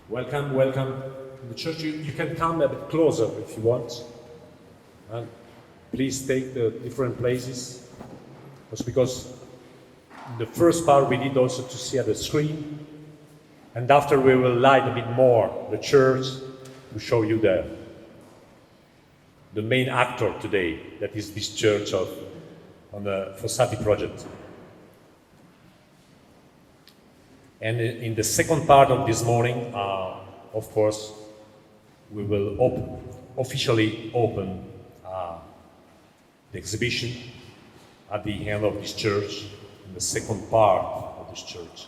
Welcome, welcome. The church, you can come a bit closer if you want. And please take the different places. Also because the first part we need also to see at the screen. And after we will light a bit more the church to show you the main actor today, that is this church on the Fossati project. And in the second part of this morning, of course, we will officially open the exhibition at the end of this church, in the second part of this church.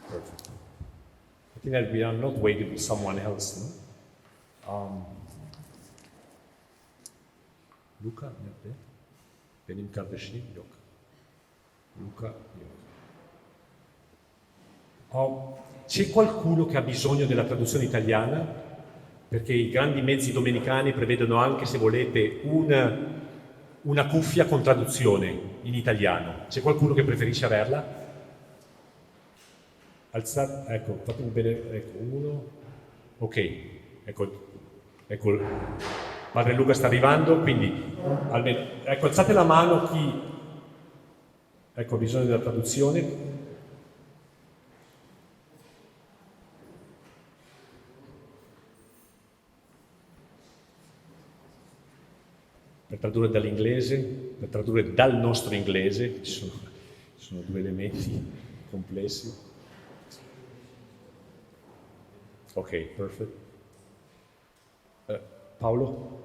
Perfect. I think that we are not waiting for someone else. No? Luca, nerede? Benim kardeşim yok. Luca, yok. C'è qualcuno che ha bisogno della traduzione italiana? Perché i grandi mezzi domenicani prevedono anche, se volete, una cuffia con traduzione in italiano. C'è qualcuno che preferisce averla? Alzate, ecco, fatemi bene, ecco, uno. Ok, ecco, Padre Luca sta arrivando, quindi almeno, ecco, alzate la mano chi, ecco, ha bisogno della traduzione. Per tradurre dall'inglese, per tradurre dal nostro inglese, ci sono due elementi complessi. Ok, perfect. Paolo?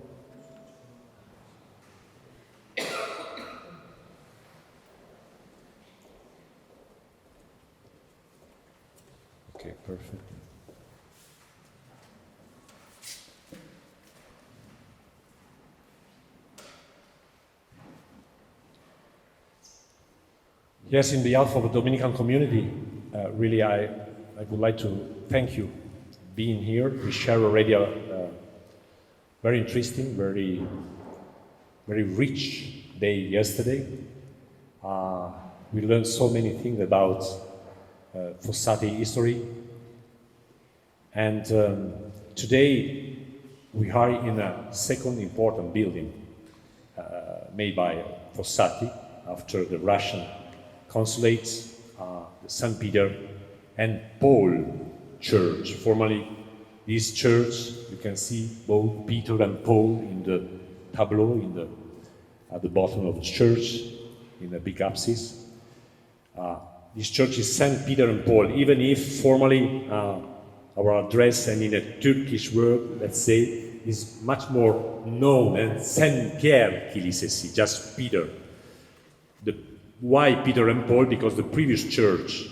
Okay, perfect. Yes, in behalf of the Dominican community, really I would like to thank you being here. We share already a very interesting, very rich day yesterday. We learned so many things about Fossati history. And today we are in a second important building made by Fossati after the Russian consulates, the Sen Piyer and Paul Church. Formerly, this church, you can see both Peter and Paul in the tableau at the bottom of the church, in the big apsis. This church is Saint Peter and Paul, even if formally our address and in a Turkish word, let's say, is much more known as Sen Piyer Kilisesi, just Peter. Why Peter and Paul? Because the previous church,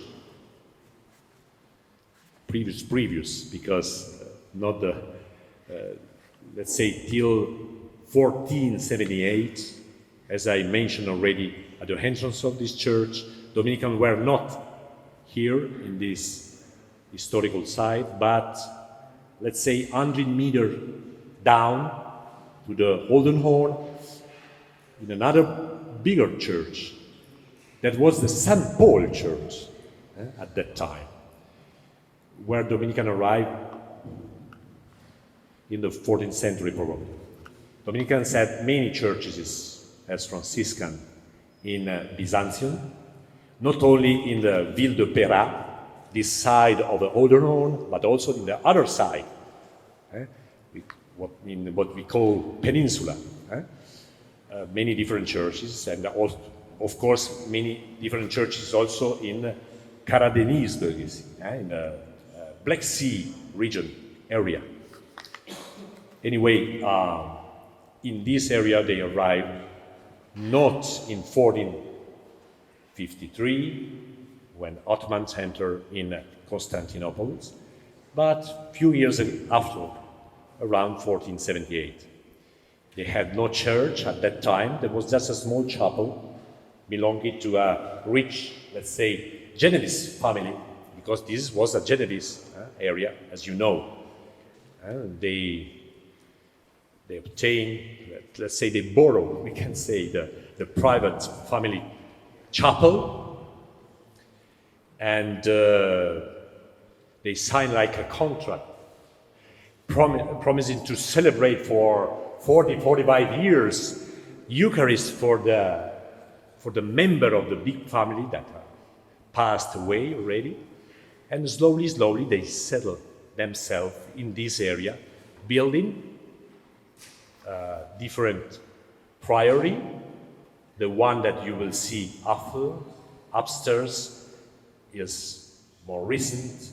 previous, because not the, let's say, till 1478, as I mentioned already at the entrance of this church, Dominicans were not here in this historical site, but let's say 100 meters down to the Golden Horn, in another bigger church. That was the St. Paul Church at that time, where Dominican arrived in the 14th century probably. Dominicans had many churches as Franciscan in Byzantium, not only in the Ville de Péra, this side of the Oder-Rhône, but also in the other side, in what we call peninsula. Many different churches, and also, of course, many different churches also in Karadeniz'de, in the Black Sea region area. Anyway, in this area they arrived not in 1453, when Ottomans entered in Constantinople, but a few years after, around 1478. They had no church at that time. There was just a small chapel belonging to a rich, let's say, Genovese family, because this was a Genovese area, as you know. They they obtain, let's say they borrow, we can say, the private family chapel, and they sign like a contract, promising to celebrate for 40, 45 years Eucharist for the member of the big family that passed away already, and slowly, slowly they settle themselves in this area, building different priory. The one that you will see upstairs is more recent,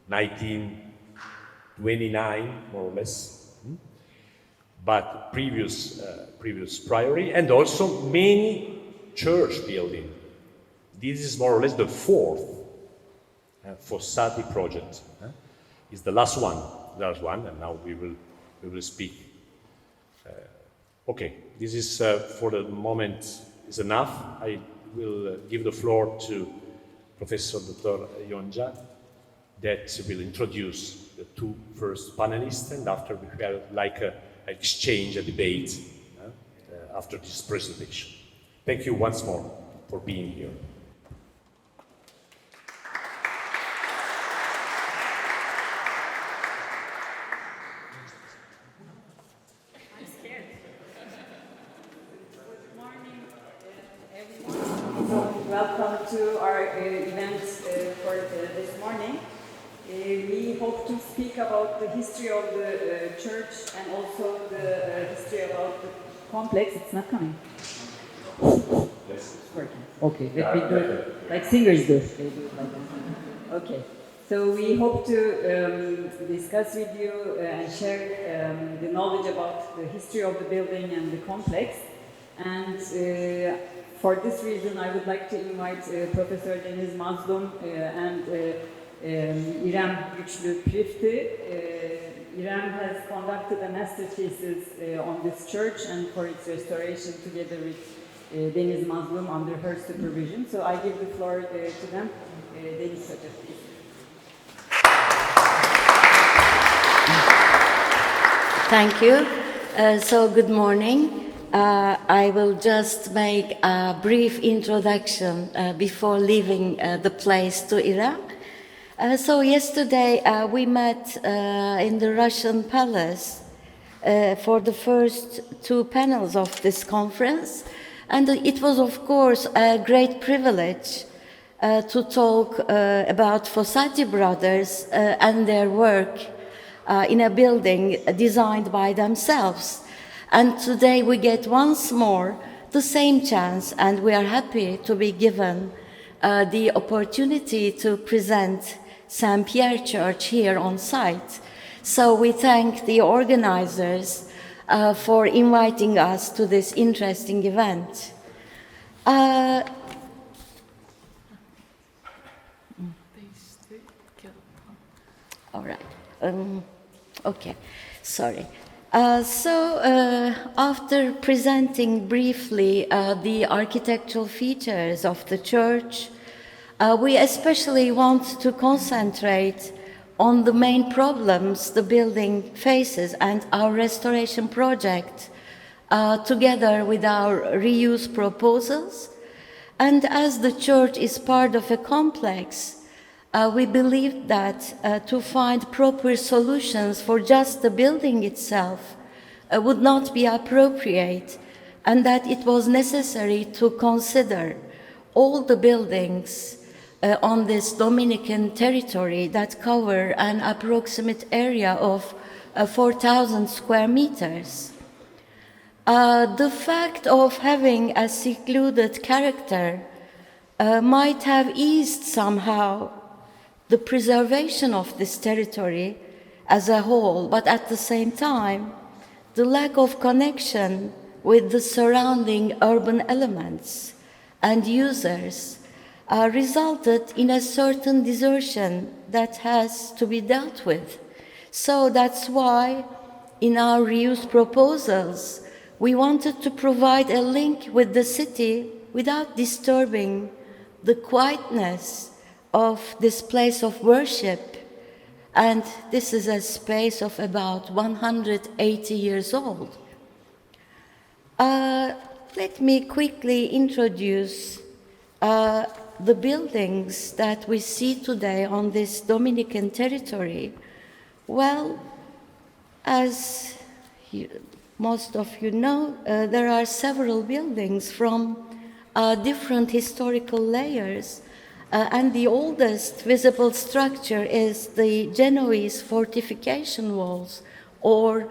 1929 more or less, but previous priory, and also many church building. This is more or less the fourth Fossati project. Is the last one, and now we will speak. Okay, this is for the moment is enough. I will give the floor to Professor Dr. Yonca that will introduce the two first panelists, and after we have like an exchange, a debate after this presentation. Thank you once more for being here. Welcome to our event for this morning. We hope to speak about the history of the church and also the history about the complex. It's not coming. Yes. It's working. Okay, let me do it like singers do. They do it like that. Okay. So we hope to discuss with you and share the knowledge about the history of the building and the complex. And for this reason, I would like to invite Professor Deniz Mazlum and Irem Güçlü Prifti. Irem has conducted a master thesis on this church and for its restoration together with Deniz Mazlum under her supervision. So I give the floor to them. Deniz Hoca, please. Thank you. So good morning. I will just make a brief introduction before leaving the place to Irem. So yesterday we met in the Russian palace for the first two panels of this conference, and it was of course a great privilege to talk about Fossati brothers and their work in a building designed by themselves. And today we get once more the same chance, and we are happy to be given the opportunity to present Sen Piyer Church here on site. So we thank the organizers for inviting us to this interesting event. All right. Okay. Sorry. After presenting briefly the architectural features of the church, we especially want to concentrate on the main problems the building faces and our restoration project, together with our reuse proposals. And as the church is part of a complex, we believe that to find proper solutions for just the building itself would not be appropriate, and that it was necessary to consider all the buildings on this Dominican territory that cover an approximate area of 4,000 square meters. The fact of having a secluded character might have eased somehow the preservation of this territory as a whole, but at the same time, the lack of connection with the surrounding urban elements and users resulted in a certain desertion that has to be dealt with. So that's why in our reuse proposals, we wanted to provide a link with the city without disturbing the quietness of this place of worship, and this is a space of about 180 years old. Let me quickly introduce the buildings that we see today on this Dominican territory. Well, as most of you know, there are several buildings from different historical layers, and the oldest visible structure is the Genoese fortification walls, or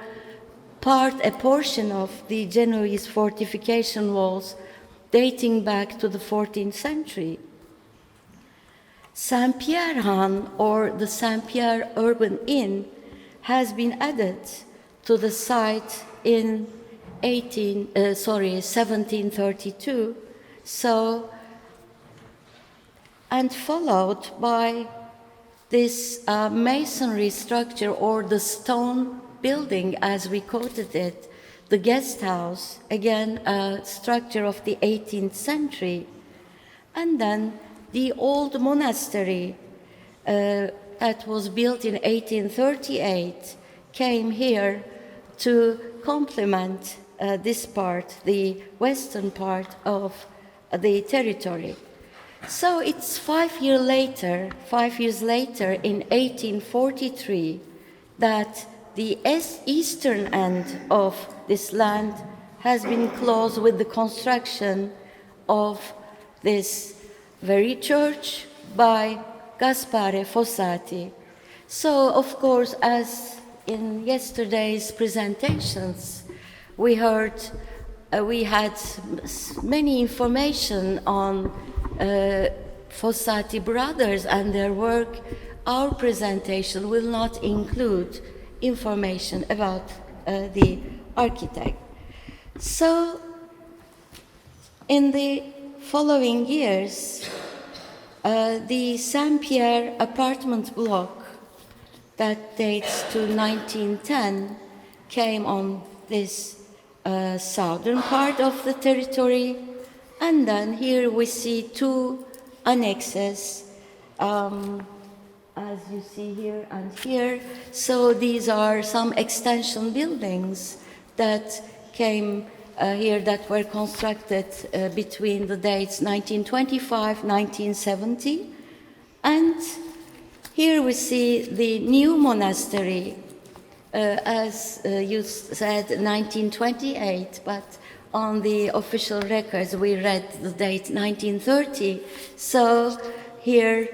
a portion of the Genoese fortification walls dating back to the 14th century. Sen Piyer Han, or the Sen Piyer Urban Inn, has been added to the site in 1732, and followed by this masonry structure, or the stone building as we quoted it, the guest house, again a structure of the 18th century, and then the old monastery that was built in 1838 came here to complement this part, the western part of the territory. So it's 5 years later, in 1843, that the eastern end of this land has been closed with the construction of this very church by Gaspare Fossati. So, of course, as in yesterday's presentations, we had many information on Fossati brothers and their work. Our presentation will not include information about the architect. So, in the following years, the Sen Piyer apartment block that dates to 1910 came on this southern part of the territory, and then here we see two annexes, as you see here and here. So these are some extension buildings that came here, that were constructed between the dates 1925, 1970. And here we see the new monastery, as you said, 1928, but on the official records we read the date 1930. So here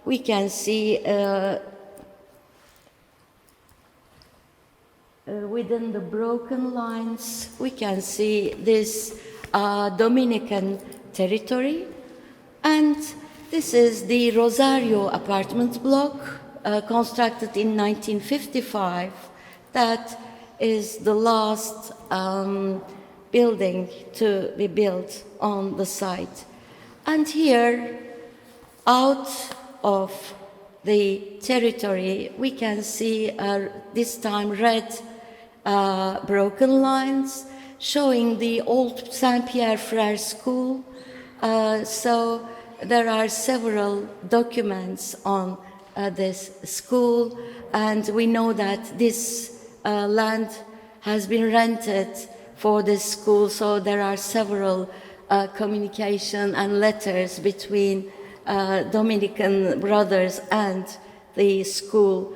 we can see within the broken lines, we can see this Dominican territory, and this is the Rosario apartment block constructed in 1955. That is the last building to be built on the site. And here, out of the territory, we can see this time red broken lines showing the old Sen Piyer Frere School. So there are several documents on this school, and we know that this land has been rented for this school, so there are several communication and letters between Dominican brothers and the school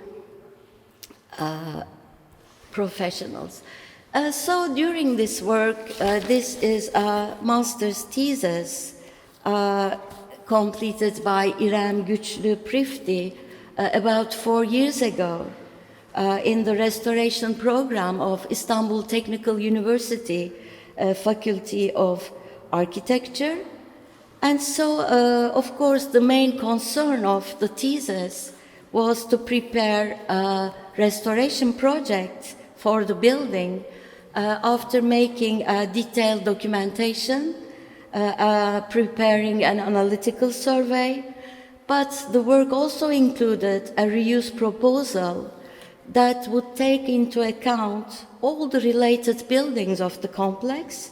professionals. So during this work, this is a master's thesis completed by Irem Güçlü Prifti about 4 years ago in the restoration program of Istanbul Technical University Faculty of Architecture. And so, of course, the main concern of the thesis was to prepare a restoration project for the building after making a detailed documentation, preparing an analytical survey. But the work also included a reuse proposal that would take into account all the related buildings of the complex.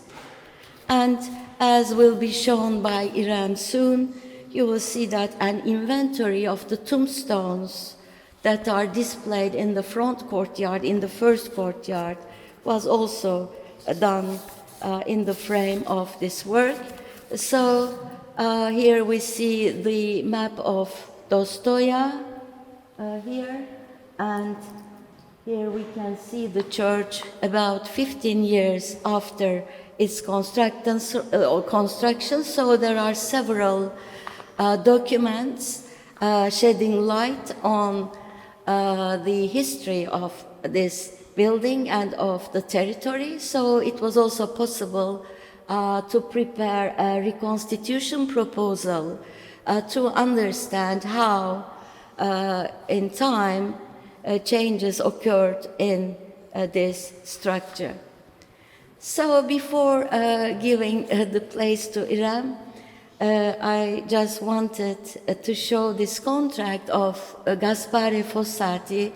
And as will be shown by Irem soon, you will see that an inventory of the tombstones that are displayed in the front courtyard, in the first courtyard, was also done in the frame of this work. So here we see the map of Dost-I here, and here we can see the church about 15 years after its construction. So there are several documents shedding light on the history of this building and of the territory. So it was also possible to prepare a reconstitution proposal to understand how in time changes occurred in this structure. So before giving the place to Irem, I just wanted to show this contract of Gaspare Fossati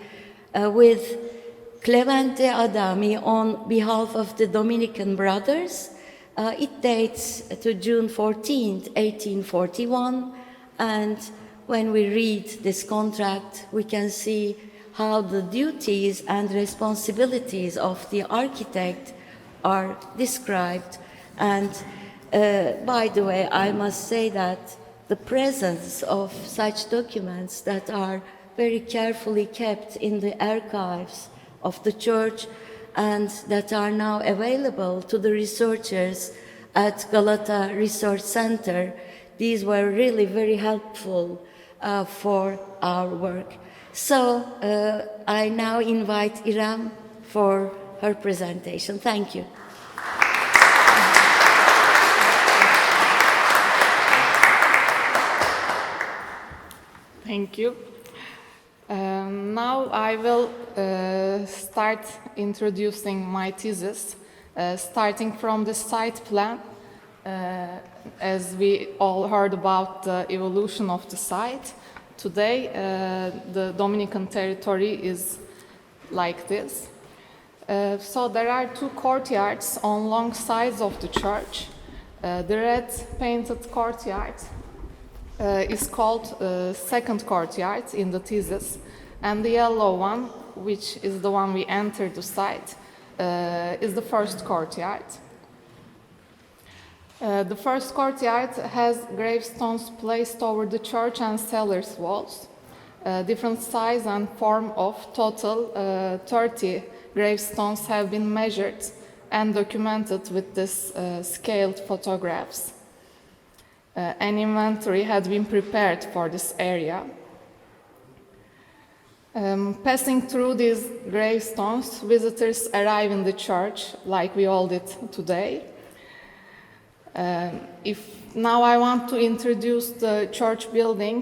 with Clemente Adami on behalf of the Dominican brothers. It dates to June 14th, 1841, and when we read this contract, we can see how the duties and responsibilities of the architect are described. And by the way, I must say that the presence of such documents that are very carefully kept in the archives of the church and that are now available to the researchers at Galata Research Center, these were really very helpful for our work. So I now invite Irem for her presentation. Thank you. Thank you. Now I will start introducing my thesis, starting from the site plan. As we all heard about the evolution of the site, today the Dominican territory is like this. So there are two courtyards on long sides of the church. The red painted courtyard is called second courtyard in the thesis, and the yellow one, which is the one we entered the site, is the first courtyard. The first courtyard has gravestones placed over the church and cellars walls. Different size and form of total 30 gravestones have been measured and documented with this scaled photographs. An inventory had been prepared for this area. Passing through these gravestones, visitors arrive in the church like we all did today. Now I want to introduce the church building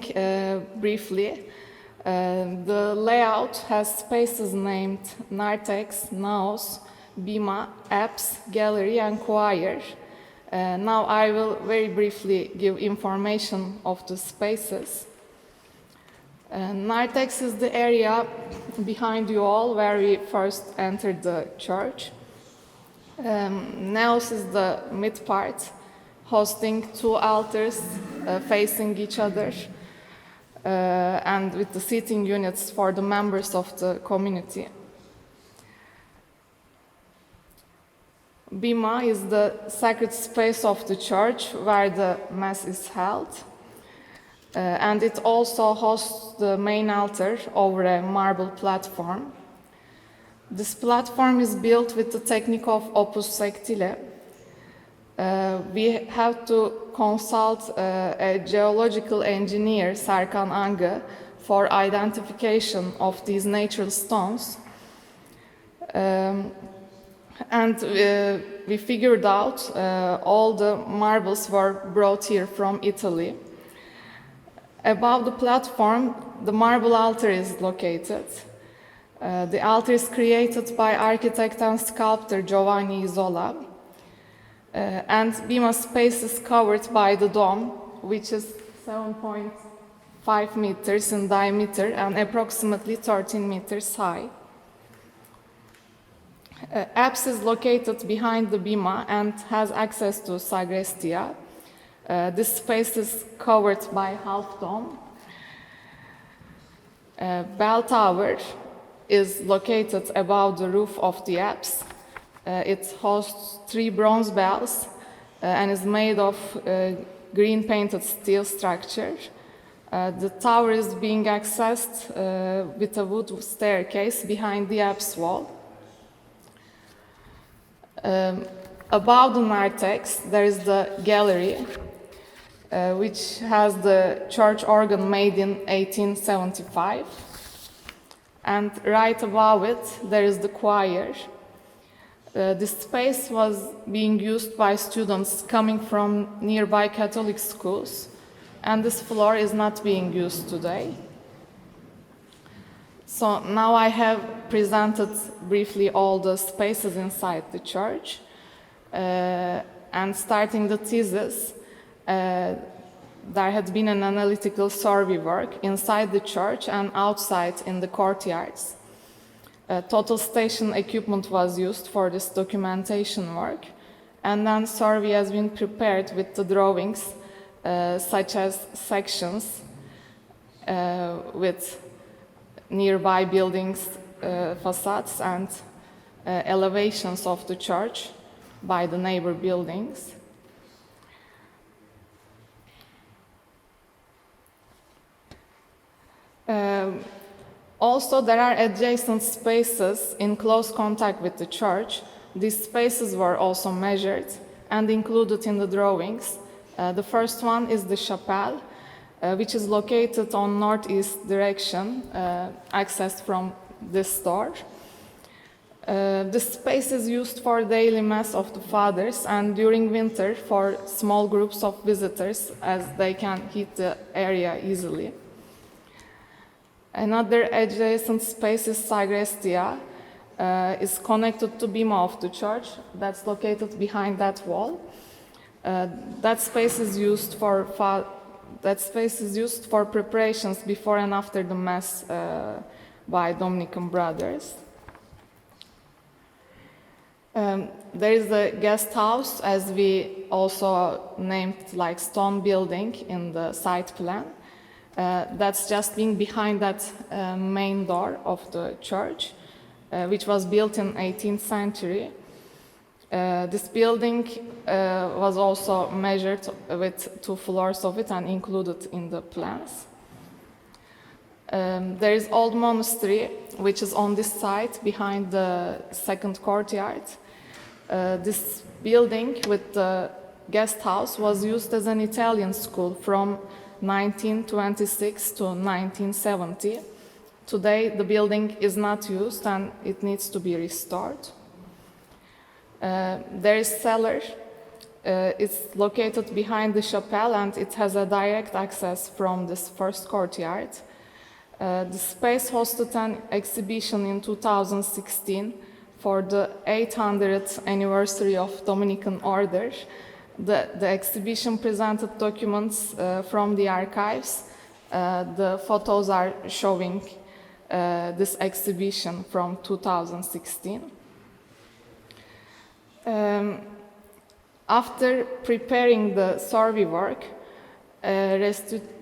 briefly. The layout has spaces named narthex, naos, bima, apse, gallery, and choir. Now I will very briefly give information of the spaces. Narthex is the area behind you all where we first entered the church. Naos is the mid part, hosting two altars facing each other and with the seating units for the members of the community. Bima is the sacred space of the church where the Mass is held, and it also hosts the main altar over a marble platform. This platform is built with the technique of opus sectile. We have to consult a geological engineer, Serkan Angı, for identification of these natural stones. And we figured out all the marbles were brought here from Italy. Above the platform, the marble altar is located. The altar is created by architect and sculptor Giovanni Isola. And Bima space is covered by the dome, which is 7.5 meters in diameter and approximately 13 meters high. Apse is located behind the bima and has access to sagrestia. This space is covered by half dome. Bell tower is located above the roof of the apse. It hosts 3 bronze bells and is made of green painted steel structure. The tower is being accessed with a wood staircase behind the apse wall. Above the narthex, there is the gallery, which has the church organ made in 1875. And right above it, there is the choir. This space was being used by students coming from nearby Catholic schools, and this floor is not being used today. So now I have presented briefly all the spaces inside the church, and starting the thesis, there had been an analytical survey work inside the church and outside in the courtyards. Total station equipment was used for this documentation work, and then survey has been prepared with the drawings, such as sections with nearby buildings, facades, and elevations of the church by the neighbor buildings. Also, there are adjacent spaces in close contact with the church. These spaces were also measured and included in the drawings. The first one is the chapel, which is located on northeast direction, accessed from this door. This space is used for daily mass of the fathers and during winter for small groups of visitors, as they can hit the area easily. Another adjacent space is sagrestia, is connected to bima of the church that's located behind that wall. That space is used for preparations before and after the mass by Dominican brothers. There is the guest house, as we also named like stone building in the site plan. That's just being behind that main door of the church, which was built in 18th century. This building was also measured with 2 floors of it and included in the plans. There is Old Monastery, which is on this side behind the second courtyard. This building with the guest house was used as an Italian school from 1926 to 1970. Today the building is not used and it needs to be restored. There is cellar. It's located behind the chapel and it has a direct access from this first courtyard. The space hosted an exhibition in 2016 for the 800th anniversary of Dominican Order. The exhibition presented documents from the archives. The photos are showing this exhibition from 2016. After preparing the survey work, a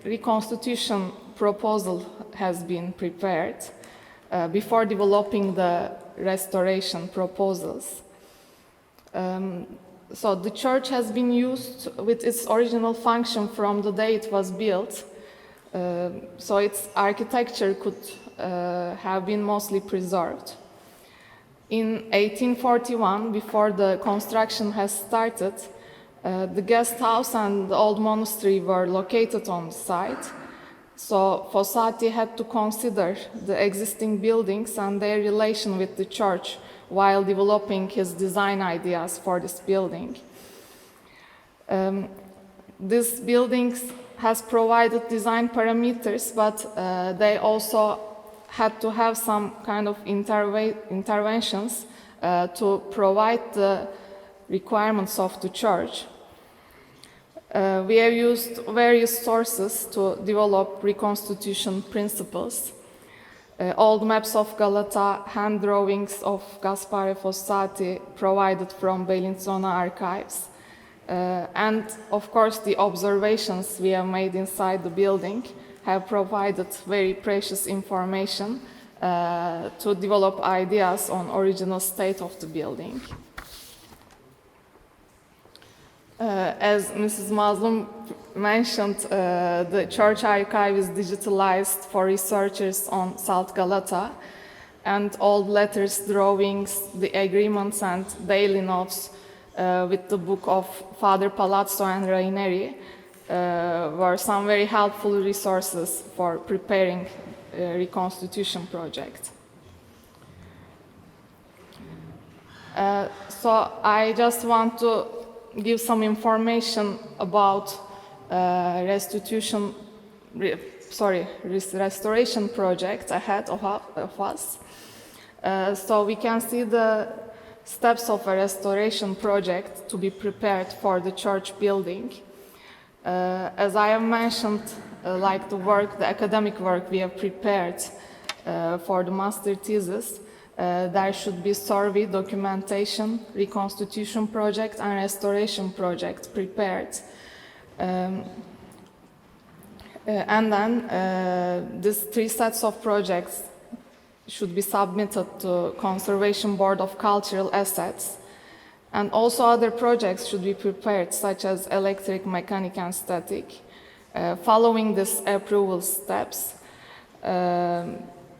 reconstitution proposal has been prepared before developing the restoration proposals. So the church has been used with its original function from the day it was built, so its architecture could have been mostly preserved. In 1841, before the construction has started, the guest house and the old monastery were located on the site. So Fossati had to consider the existing buildings and their relation with the church while developing his design ideas for this building. This building has provided design parameters, but they also had to have some kind of interventions to provide the requirements of the church. We have used various sources to develop reconstitution principles. Old maps of Galata, hand drawings of Gaspare Fossati provided from Bellinzona archives, And of course the observations we have made inside the building have provided very precious information to develop ideas on original state of the building. As Mrs. Mazlum mentioned, the church archive is digitalized for researchers on South Galata, and all letters, drawings, the agreements and daily notes with the book of Father Palazzo and Raineri were some very helpful resources for preparing a reconstitution project. So I just want to give some information about restoration project ahead of us. So we can see the steps of a restoration project to be prepared for the church building. As I have mentioned, like the academic work we have prepared for the master thesis, there should be survey, documentation, reconstitution project, and restoration project prepared. And then these 3 sets of projects should be submitted to Conservation Board of Cultural Assets. And also other projects should be prepared, such as electric, mechanic, and static. Following these approval steps,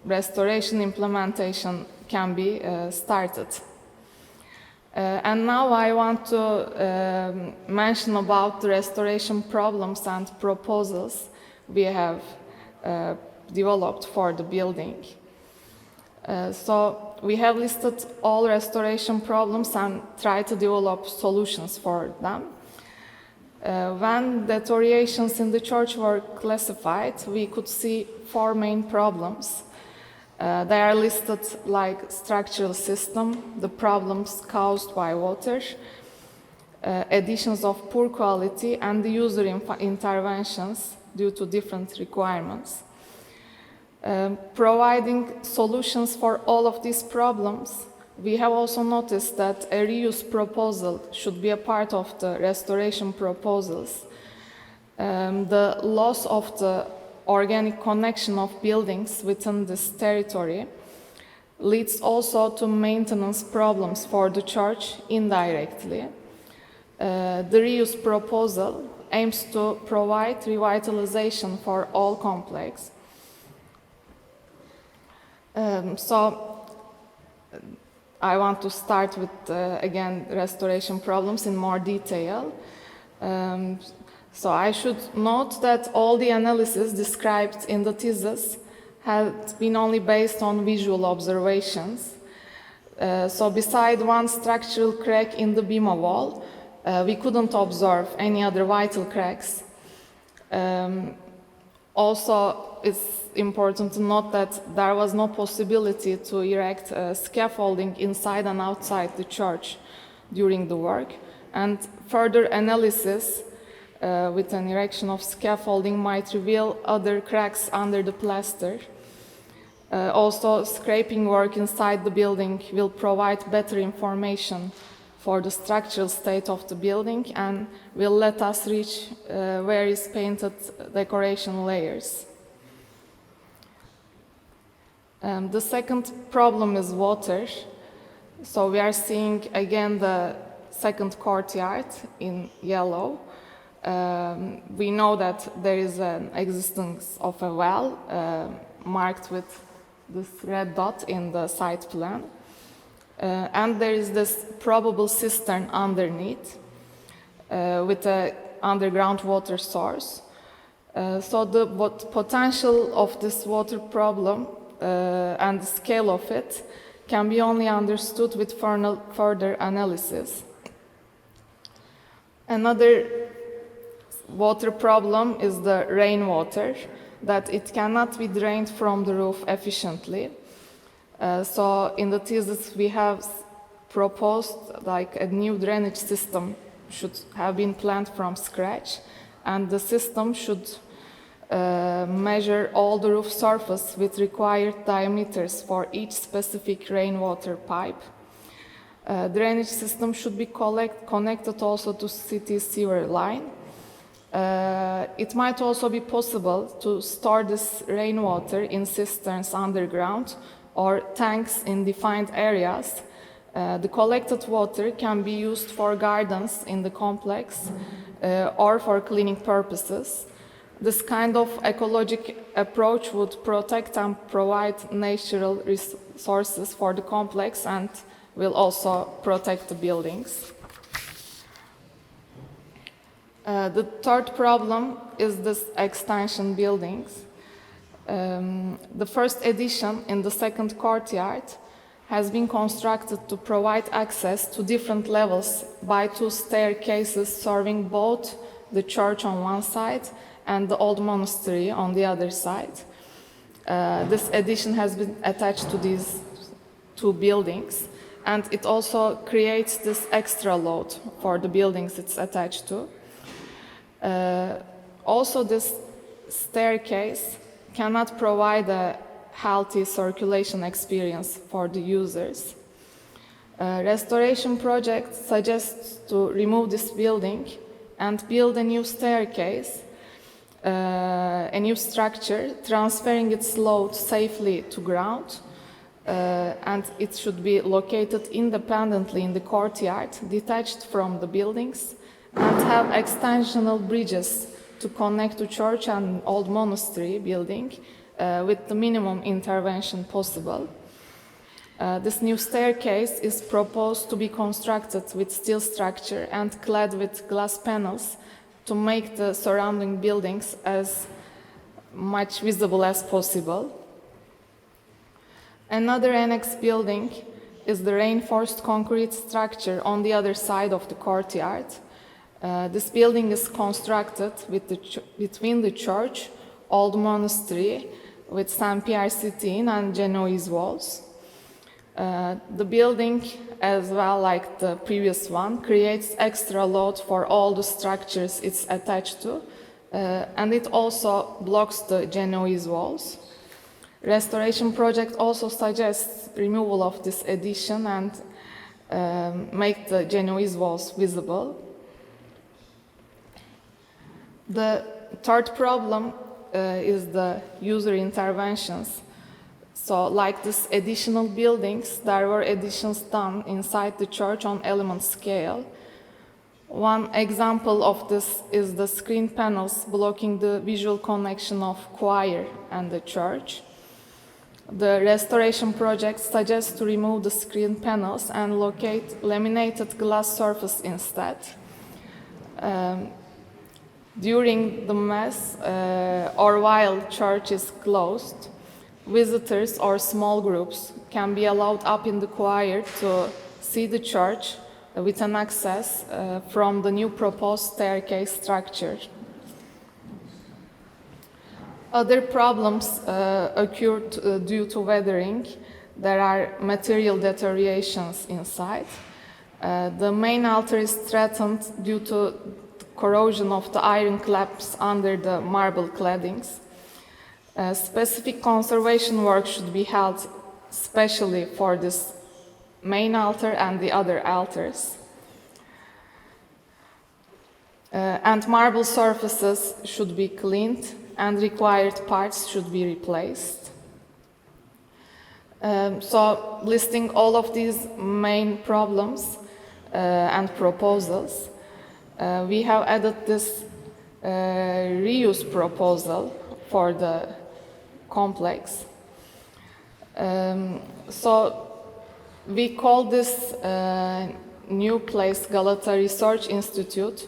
restoration implementation can be started. And now I want to mention about the restoration problems and proposals we have developed for the building. So we have listed all restoration problems and tried to develop solutions for them. When deteriorations in the church were classified, we could see 4 main problems. They are listed like structural system, the problems caused by water, additions of poor quality, and the user interventions due to different requirements. Providing solutions for all of these problems, we have also noticed that a reuse proposal should be a part of the restoration proposals. The loss of the organic connection of buildings within this territory leads also to maintenance problems for the church indirectly. The reuse proposal aims to provide revitalization for all complex. So I want to start with, again, restoration problems in more detail. So I should note that all the analysis described in the thesis had been only based on visual observations. So beside one structural crack in the bima wall, we couldn't observe any other vital cracks. Also, it's important to note that there was no possibility to erect scaffolding inside and outside the church during the work, and further analysis with an erection of scaffolding might reveal other cracks under the plaster. Also, scraping work inside the building will provide better information for the structural state of the building and will let us reach various painted decoration layers. The second problem is water. So we are seeing again the second courtyard in yellow. We know that there is an existence of a well marked with this red dot in the site plan. And there is this probable cistern underneath with an underground water source. So the potential of this water problem and the scale of it can be only understood with further analysis. Another water problem is the rainwater, that it cannot be drained from the roof efficiently. So in the thesis we have proposed like a new drainage system should have been planned from scratch, and the system should measure all the roof surface with required diameters for each specific rainwater pipe. Drainage system should be connected also to city sewer line. It might also be possible to store this rainwater in cisterns underground or tanks in defined areas. The collected water can be used for gardens in the complex or for cleaning purposes. This kind of ecologic approach would protect and provide natural resources for the complex and will also protect the buildings. The third problem is this extension buildings. The first addition in the second courtyard has been constructed to provide access to different levels by two staircases serving both the church on one side and the old monastery on the other side. This addition has been attached to these two buildings, and it also creates this extra load for the buildings it's attached to. Also, this staircase cannot provide a healthy circulation experience for the users. Restoration project suggests to remove this building and build a new staircase, a new structure, transferring its load safely to ground, and it should be located independently in the courtyard, detached from the buildings, and have extensional bridges to connect to church and old monastery building with the minimum intervention possible. This new staircase is proposed to be constructed with steel structure and clad with glass panels to make the surrounding buildings as much visible as possible. Another annex building is the reinforced concrete structure on the other side of the courtyard. This building is constructed between the church, old monastery, with Sen Piyer sitting and Genoese walls. The building, as well like the previous one, creates extra load for all the structures it's attached to, and it also blocks the Genoese walls. Restoration project also suggests removal of this addition and make the Genoese walls visible. The third problem is the user interventions. So, like this additional buildings, there were additions done inside the church on element scale. One example of this is the screen panels blocking the visual connection of choir and the church. The restoration project suggests to remove the screen panels and locate laminated glass surface instead. During the Mass or while church is closed, visitors or small groups can be allowed up in the choir to see the church with an access from the new proposed staircase structure. Other problems occurred due to weathering. There are material deteriorations inside. The main altar is threatened due to corrosion of the iron clamps under the marble claddings. Specific conservation work should be held especially for this main altar and the other altars. And marble surfaces should be cleaned and required parts should be replaced. So, listing all of these main problems and proposals, we have added this reuse proposal for the complex. So we call this new place Galata Research Institute.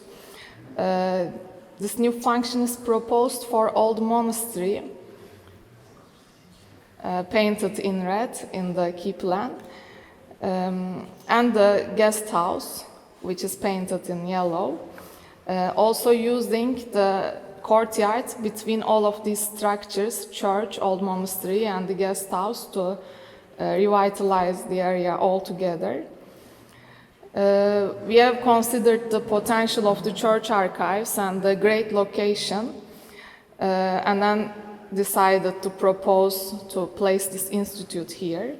This new function is proposed for old monastery, painted in red in the key plan, and the guest house, which is painted in yellow, also using the courtyard between all of these structures, church, old monastery, and the guest house to revitalize the area altogether. We have considered the potential of the church archives and the great location, and then decided to propose to place this institute here.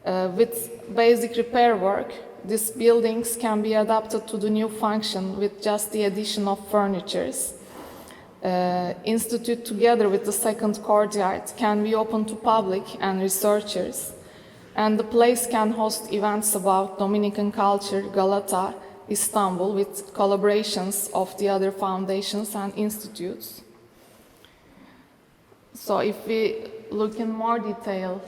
With basic repair work, these buildings can be adapted to the new function with just the addition of furnitures. Institute, together with the second courtyard, can be open to public and researchers, and the place can host events about Dominican culture, Galata, Istanbul, with collaborations of the other foundations and institutes. So if we look in more detail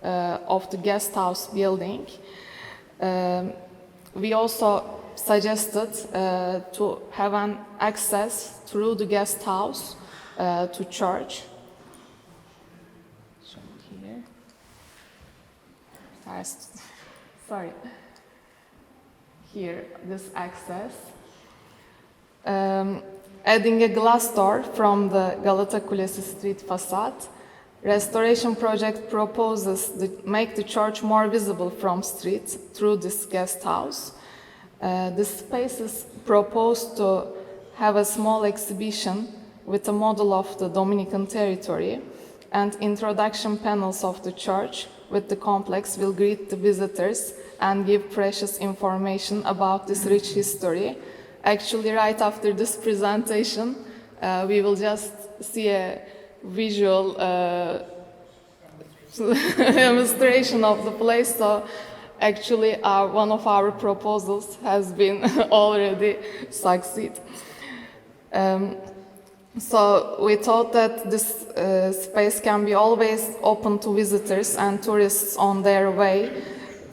of the guest house building, we also suggested to have an access through the guest house to church. Here. Sorry. Here, this access. Adding a glass door from the Galata Kulesi street facade. Restoration project proposes to make the church more visible from street through this guest house. The space is proposed to have a small exhibition with a model of the Dominican territory, and introduction panels of the church with the complex will greet the visitors and give precious information about this rich history. Actually, right after this presentation, we will just see a visual demonstration of the place. So actually, one of our proposals has been already succeed. So we thought that this space can be always open to visitors and tourists on their way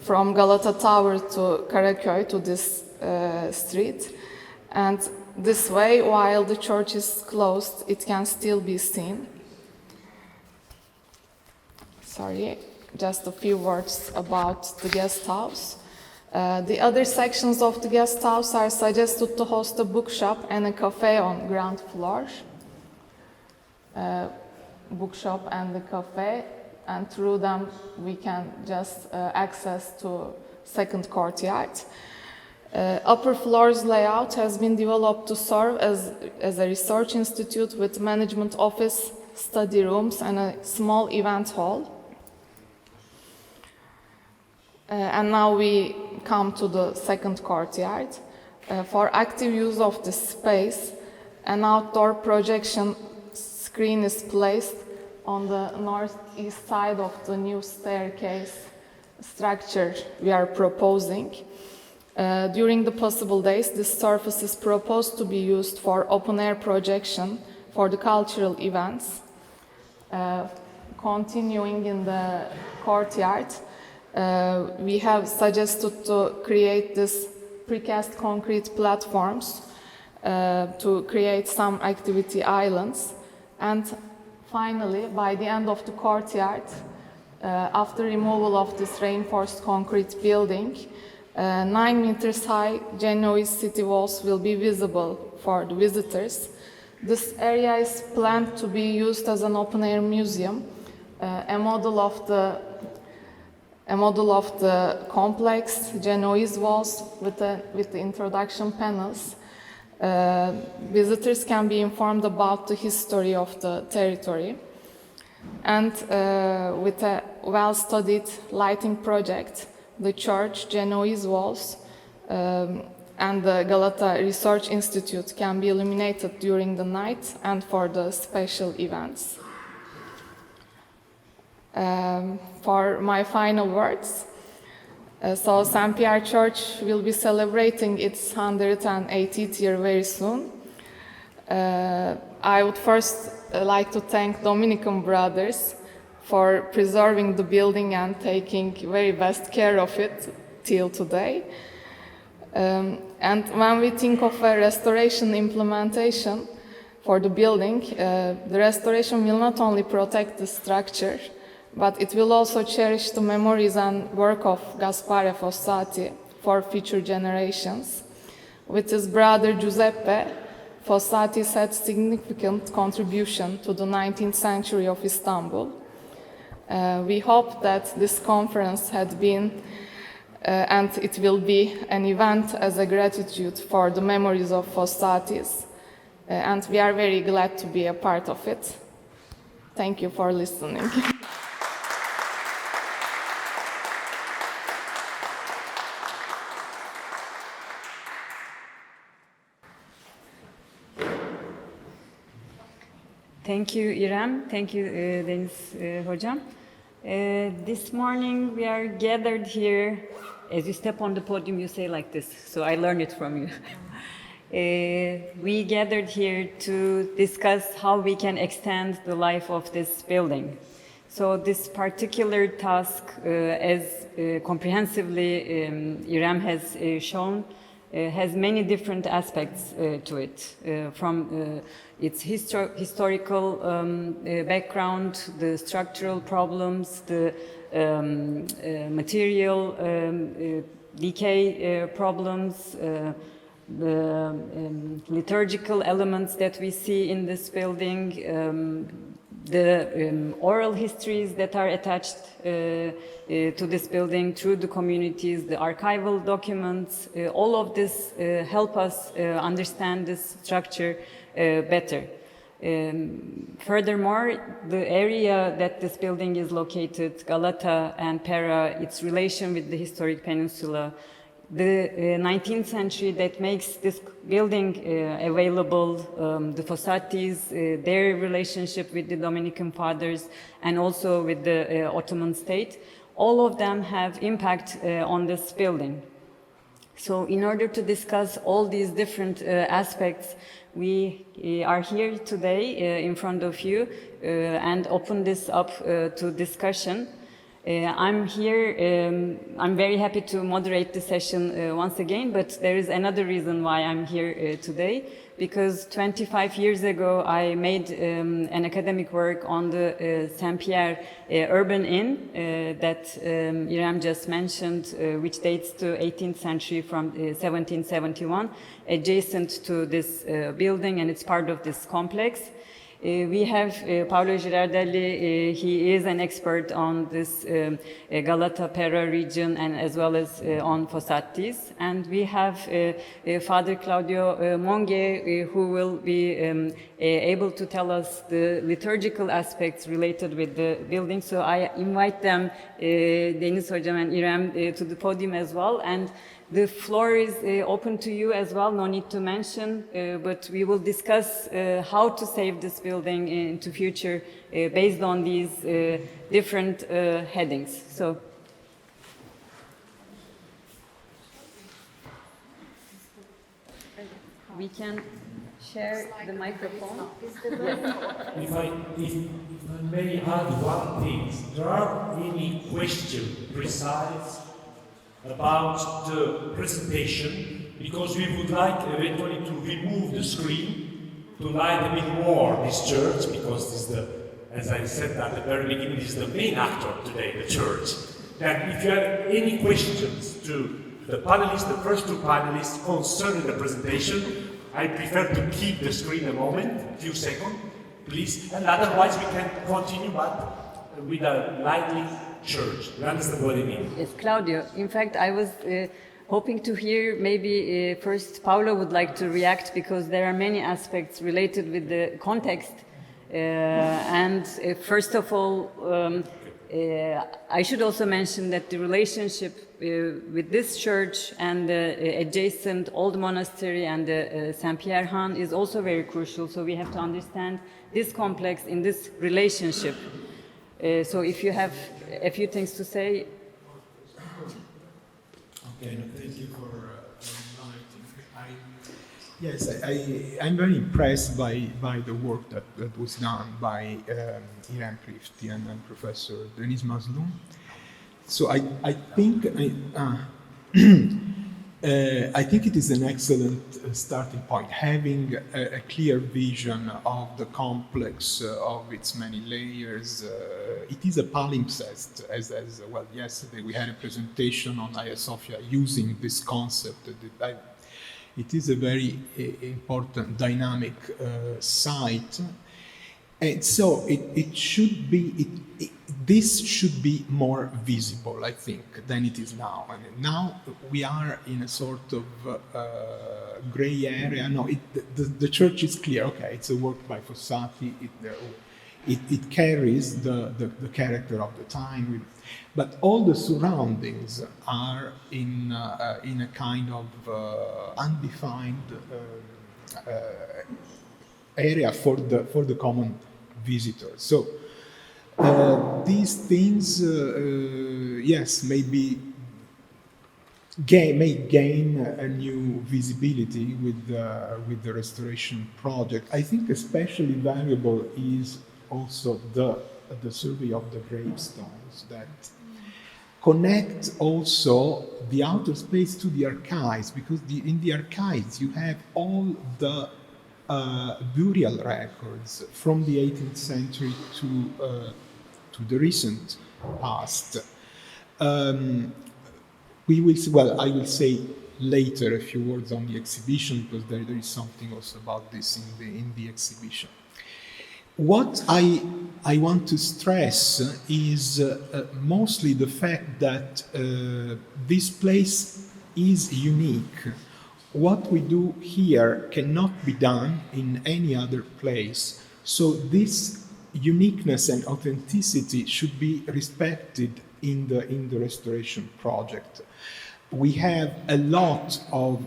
from Galata Tower to Karaköy to this street. And this way, while the church is closed, it can still be seen. Sorry, just a few words about the guest house. The other sections of the guest house are suggested to host a bookshop and a cafe on ground floor. Bookshop and the cafe, and through them we can just access to second courtyard. Upper floor's layout has been developed to serve as a research institute with management office, study rooms, and a small event hall. And now we come to the second courtyard. For active use of this space, an outdoor projection screen is placed on the northeast side of the new staircase structure we are proposing. During the possible days, this surface is proposed to be used for open-air projection for the cultural events. Continuing in the courtyard, we have suggested to create this precast concrete platforms to create some activity islands. And finally, by the end of the courtyard, after removal of this reinforced concrete building, 9 meters high Genoese city walls will be visible for the visitors. This area is planned to be used as an open-air museum, a model of the complex Genoese walls with the introduction panels. Visitors can be informed about the history of the territory. And with a well-studied lighting project, the church, Genoese walls, and the Galata Research Institute can be illuminated during the night and for the special events. For my final words, so Sen Piyer Church will be celebrating its 180th year very soon. I would first like to thank Dominican brothers for preserving the building and taking very best care of it till today. And when we think of a restoration implementation for the building, the restoration will not only protect the structure, but it will also cherish the memories and work of Gaspare Fossati for future generations. With his brother Giuseppe, Fossati had significant contribution to the 19th century of Istanbul. We hope that this conference had been and it will be an event as a gratitude for the memories of Fossatis, and we are very glad to be a part of it. Thank you for listening. Thank you, Irem. Thank you, Deniz Hocam. This morning we are gathered here. As you step on the podium, you say like this, so I learned it from you. We gathered here to discuss how we can extend the life of this building. So this particular task, as comprehensively Irem has shown, has many different aspects to it, from its historical background, the structural problems, the material decay problems, the liturgical elements that we see in this building, the oral histories that are attached to this building through the communities, the archival documents, all of this help us understand this structure better. Furthermore, the area that this building is located, Galata and Pera, its relation with the historic peninsula, the 19th century that makes this building available, the Fossatis, their relationship with the Dominican fathers and also with the Ottoman state, all of them have impact on this building. So in order to discuss all these different aspects, we are here today in front of you and open this up to discussion. I'm here, I'm very happy to moderate the session once again, but there is another reason why I'm here today, because 25 years ago I made an academic work on the Sen Piyer urban inn that Irem just mentioned, which dates to 18th century from 1771, adjacent to this building, and it's part of this complex. We have Paolo Girardelli, he is an expert on this Galata Pera region and as well as on Fossatis. And we have Father Claudio Monge, who will be able to tell us the liturgical aspects related with the building. So I invite them, Deniz Hocam and Irem, to the podium as well. And the floor is open to you as well, no need to mention, but we will discuss how to save this building into future based on these different headings. So, we can share the microphone. If I may add one thing, there are any question precise about the presentation, because we would like eventually to remove the screen to light a bit more this church, because this is the, as I said at the very beginning, this is the main actor today, the church. That if you have any questions to the panelists, the first two panelists concerning the presentation, I prefer to keep the screen a moment, a few seconds, please, and otherwise we can continue, but with a lively church. You understand what I mean? Yes, Claudio. In fact, I was hoping to hear maybe first Paolo would like to react, because there are many aspects related with the context. And first of all, I should also mention that the relationship with this church and the adjacent old monastery and the Sen Piyer Han is also very crucial. So we have to understand this complex in this relationship. So if you have a few things to say. Okay, no, thank you for inviting. I'm very impressed by the work that was done by Irem Prifti and Professor Deniz Mazlum. So I think I think it is an excellent starting point, having a clear vision of the complex of its many layers. It is a palimpsest, as well. Yesterday we had a presentation on Hagia Sophia using this concept. It is a very important dynamic site, and so it should be. This should be more visible, I think, than it is now. I mean, now we are in a sort of gray area. No, the church is clear. Okay, it's a work by Fossati. It carries the character of the time, but all the surroundings are in a kind of undefined area for the common visitors. So these things, yes, maybe may gain a new visibility with the restoration project. I think especially valuable is also the survey of the gravestones that connect also the outer space to the archives, because in the archives you have all the burial records from the 18th century to the recent past. We will see, well, I will say later a few words on the exhibition, because there is something also about this in the exhibition. What I want to stress is mostly the fact that this place is unique. What we do here cannot be done in any other place. So this uniqueness and authenticity should be respected in the restoration project. We have a lot of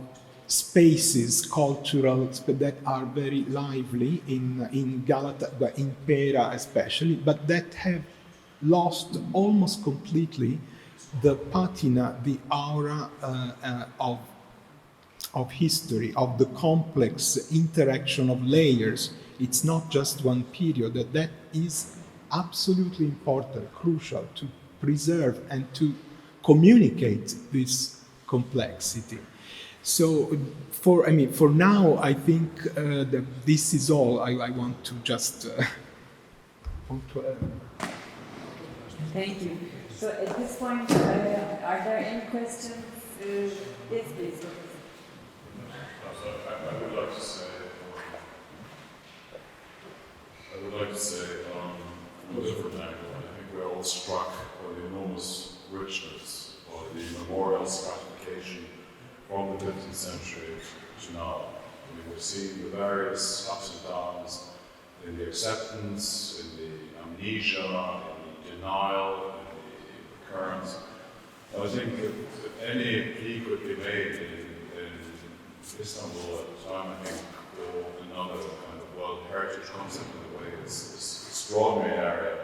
spaces, cultural, that are very lively in Galata, in Pera especially, but that have lost almost completely the patina, the aura of history, of the complex interaction of layers. It's not just one period. That is absolutely important, crucial to preserve and to communicate this complexity. So for now, I think that this is all I want to just Thank you. So at this point, are there any questions? Yes, please. I would like to say from a different angle. I think we're all struck by the enormous richness of the memorial stratification from the 15th century to now. I mean, we've seen the various ups and downs in the acceptance, in the amnesia, in the denial, in the recurrence. I think if any plea could be made in Istanbul at the time, I think, or another kind of World Heritage concept in a way, it's this extraordinary area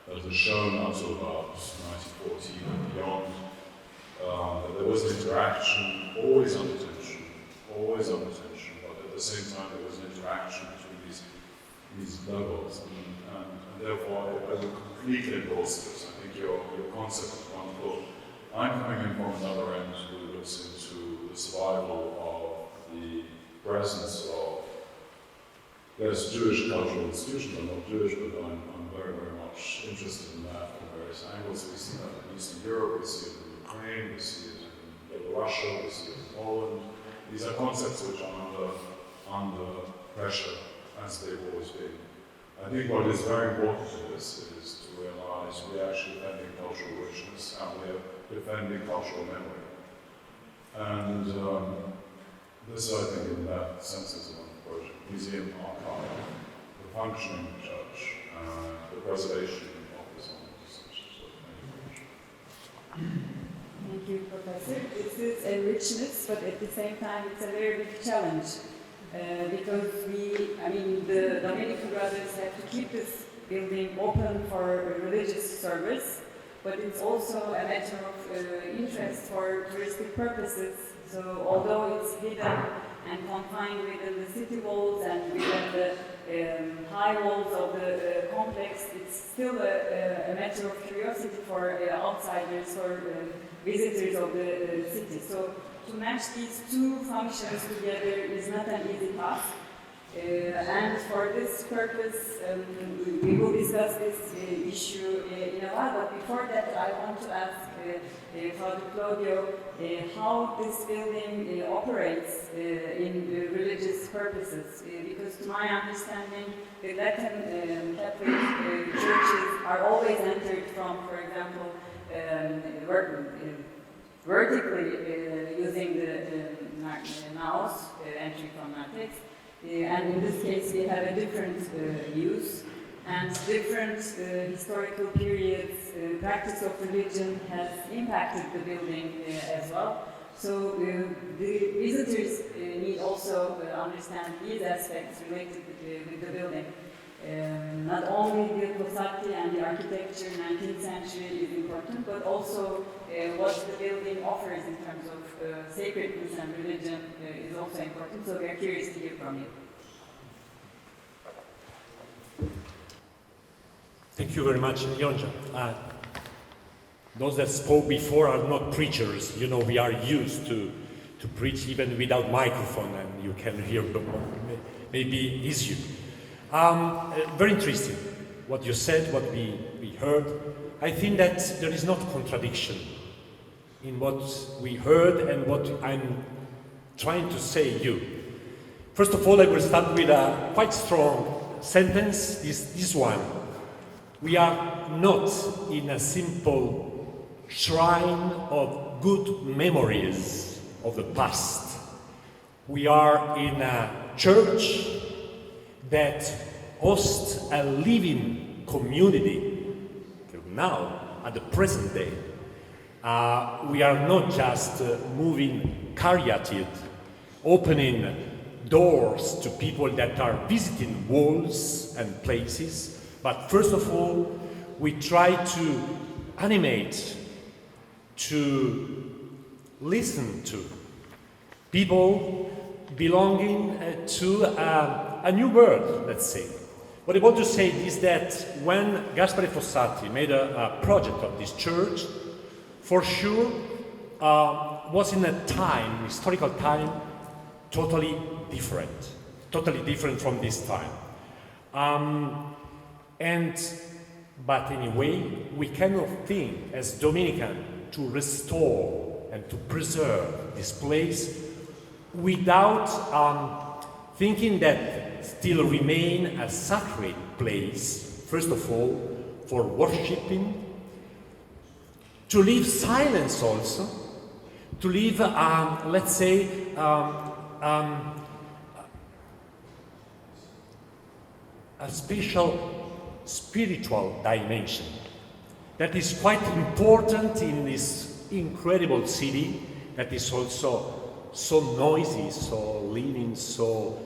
that was shown until about 1914 and beyond. That there was an interaction, always under tension, but at the same time there was an interaction between these levels, and therefore I would completely endorse this. I think your concept is wonderful. I'm coming in from another end who looks into the survival of the presence of, yes, Jewish cultural institutions. I'm not Jewish, but I'm very, very much interested in that from various angles. We see that in Eastern Europe, we see it in Ukraine, we see it in Russia, we see it in Poland. These are concepts which are under pressure, as they've always been. I think what is very important to this is to realize we're actually defending cultural richness and we're defending cultural memory. And this, I think, in that sense is one project. Museum, archive, the functioning church, the preservation of this institution. So Thank you, Professor. This is a richness, but at the same time, it's a very big challenge. Because the Dominican brothers have to keep this building open for religious service, but it's also a matter of interest for touristic purposes. So although it's hidden and confined within the city walls and within the high walls of the complex, it's still a matter of curiosity for outsiders, for visitors of the city. So to match these two functions together is not an easy task. And for this purpose, we will discuss this issue in a while. But before that, I want to ask Father Claudio how this building operates in religious purposes. Because to my understanding, the Latin Catholic churches are always entered from, for example, vertically using the naos, entry from narthex. And in this case, we have a different use and different historical periods. Practice of religion has impacted the building as well. So the visitors need also understand these aspects related with the building. Not Fossati and the architecture 19th century is important, but also what the building offers in terms of sacredness and religion is also important. So we are curious to hear from you. Thank you very much, Yonca. Those that spoke before are not preachers. You know, we are used to preach even without microphone, and you can hear maybe easier. Very interesting what you said, what we heard. I think that there is not contradiction in what we heard and what I'm trying to say you. First of all, I will start with a quite strong sentence, this one. We are not in a simple shrine of good memories of the past. We are in a church that hosts a living community now, at the present day. We are not just moving caryatid, opening doors to people that are visiting walls and places, but first of all, we try to animate, to listen to people belonging to a new world, let's say. What I want to say is that when Gaspare Fossati made a project of this church, for sure was in a time, historical time, totally different from this time. But anyway, we cannot think as Dominican to restore and to preserve this place without thinking that still remain a sacred place, first of all, for worshipping, to leave silence also, to leave, let's say, a special spiritual dimension that is quite important in this incredible city that is also so noisy, so living, so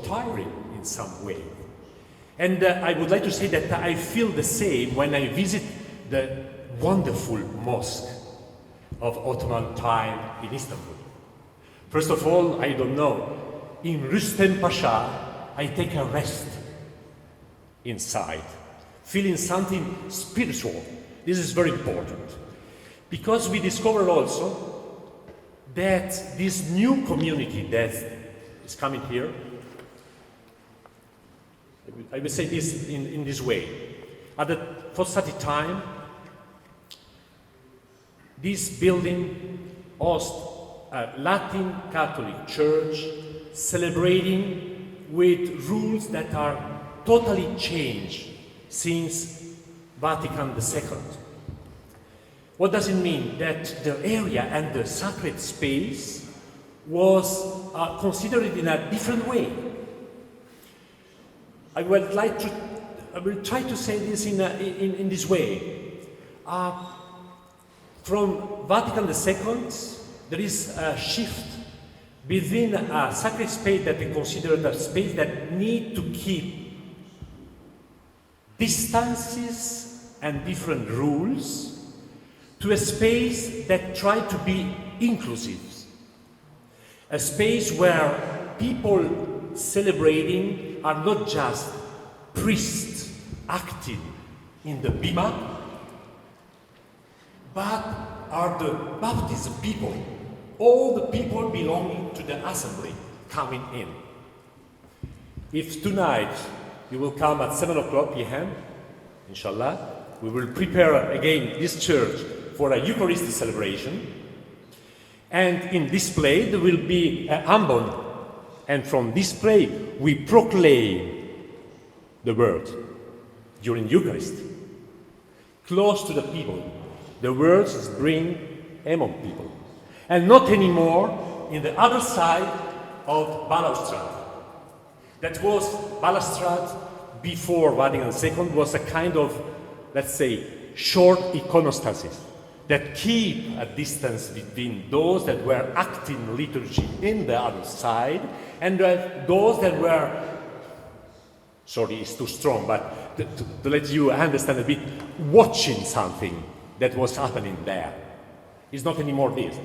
tiring in some way. And I would like to say that I feel the same when I visit the wonderful mosque of Ottoman time in Istanbul. First of all, I don't know, in Rüstem Pasha, I take a rest inside, feeling something spiritual. This is very important, because we discover also that this new community that is coming here, I will say this in this way. At the Fossati time, this building hosts a Latin Catholic church celebrating with rules that are totally changed since Vatican II. What does it mean? That the area and the sacred space was considered in a different way. I will try to say this in this way. From Vatican II, there is a shift within a sacred space that is considered a space that need to keep distances and different rules, to a space that try to be inclusive. A space where people celebrating are not just priests acting in the bima, but are the baptized people, all the people belonging to the assembly coming in. If tonight you will come at 7 o'clock p.m., inshallah, we will prepare again this church for a Eucharistic celebration. And in display there will be an ambon. And from display we proclaim the word during Eucharist, close to the people. The words bring among people. And not anymore in the other side of balustrade. That was balustrade before Vatican II was a kind of, let's say, short iconostasis that keep a distance between those that were acting liturgy in the other side and those that were sorry, it's too strong, but to let you understand a bit, watching something that was happening there. It's not anymore this.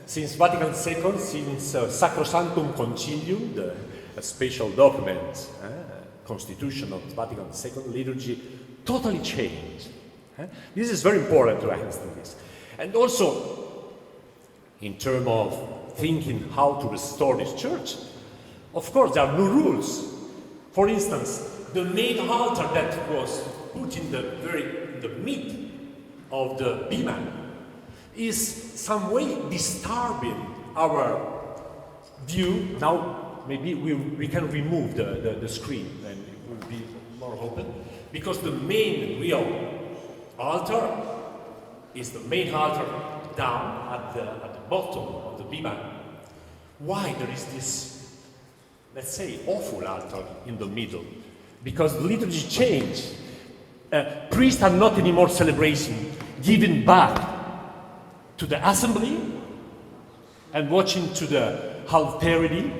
Since Vatican II, since Sacrosanctum Concilium, the special document, Constitution of Vatican II, liturgy totally changed. This is very important to understand this. And also, in terms of thinking how to restore this church, of course, there are new rules. For instance, the main altar that was put in the mid of the bima is some way disturbing our view. Now, maybe we can remove the screen and it will be more open, because the main real altar is the main altar down at the bottom of the bima. Why there is this, let's say, awful altar in the middle? Because the liturgy changed. Priests are not anymore celebrating, giving back to the assembly and watching to the altarity,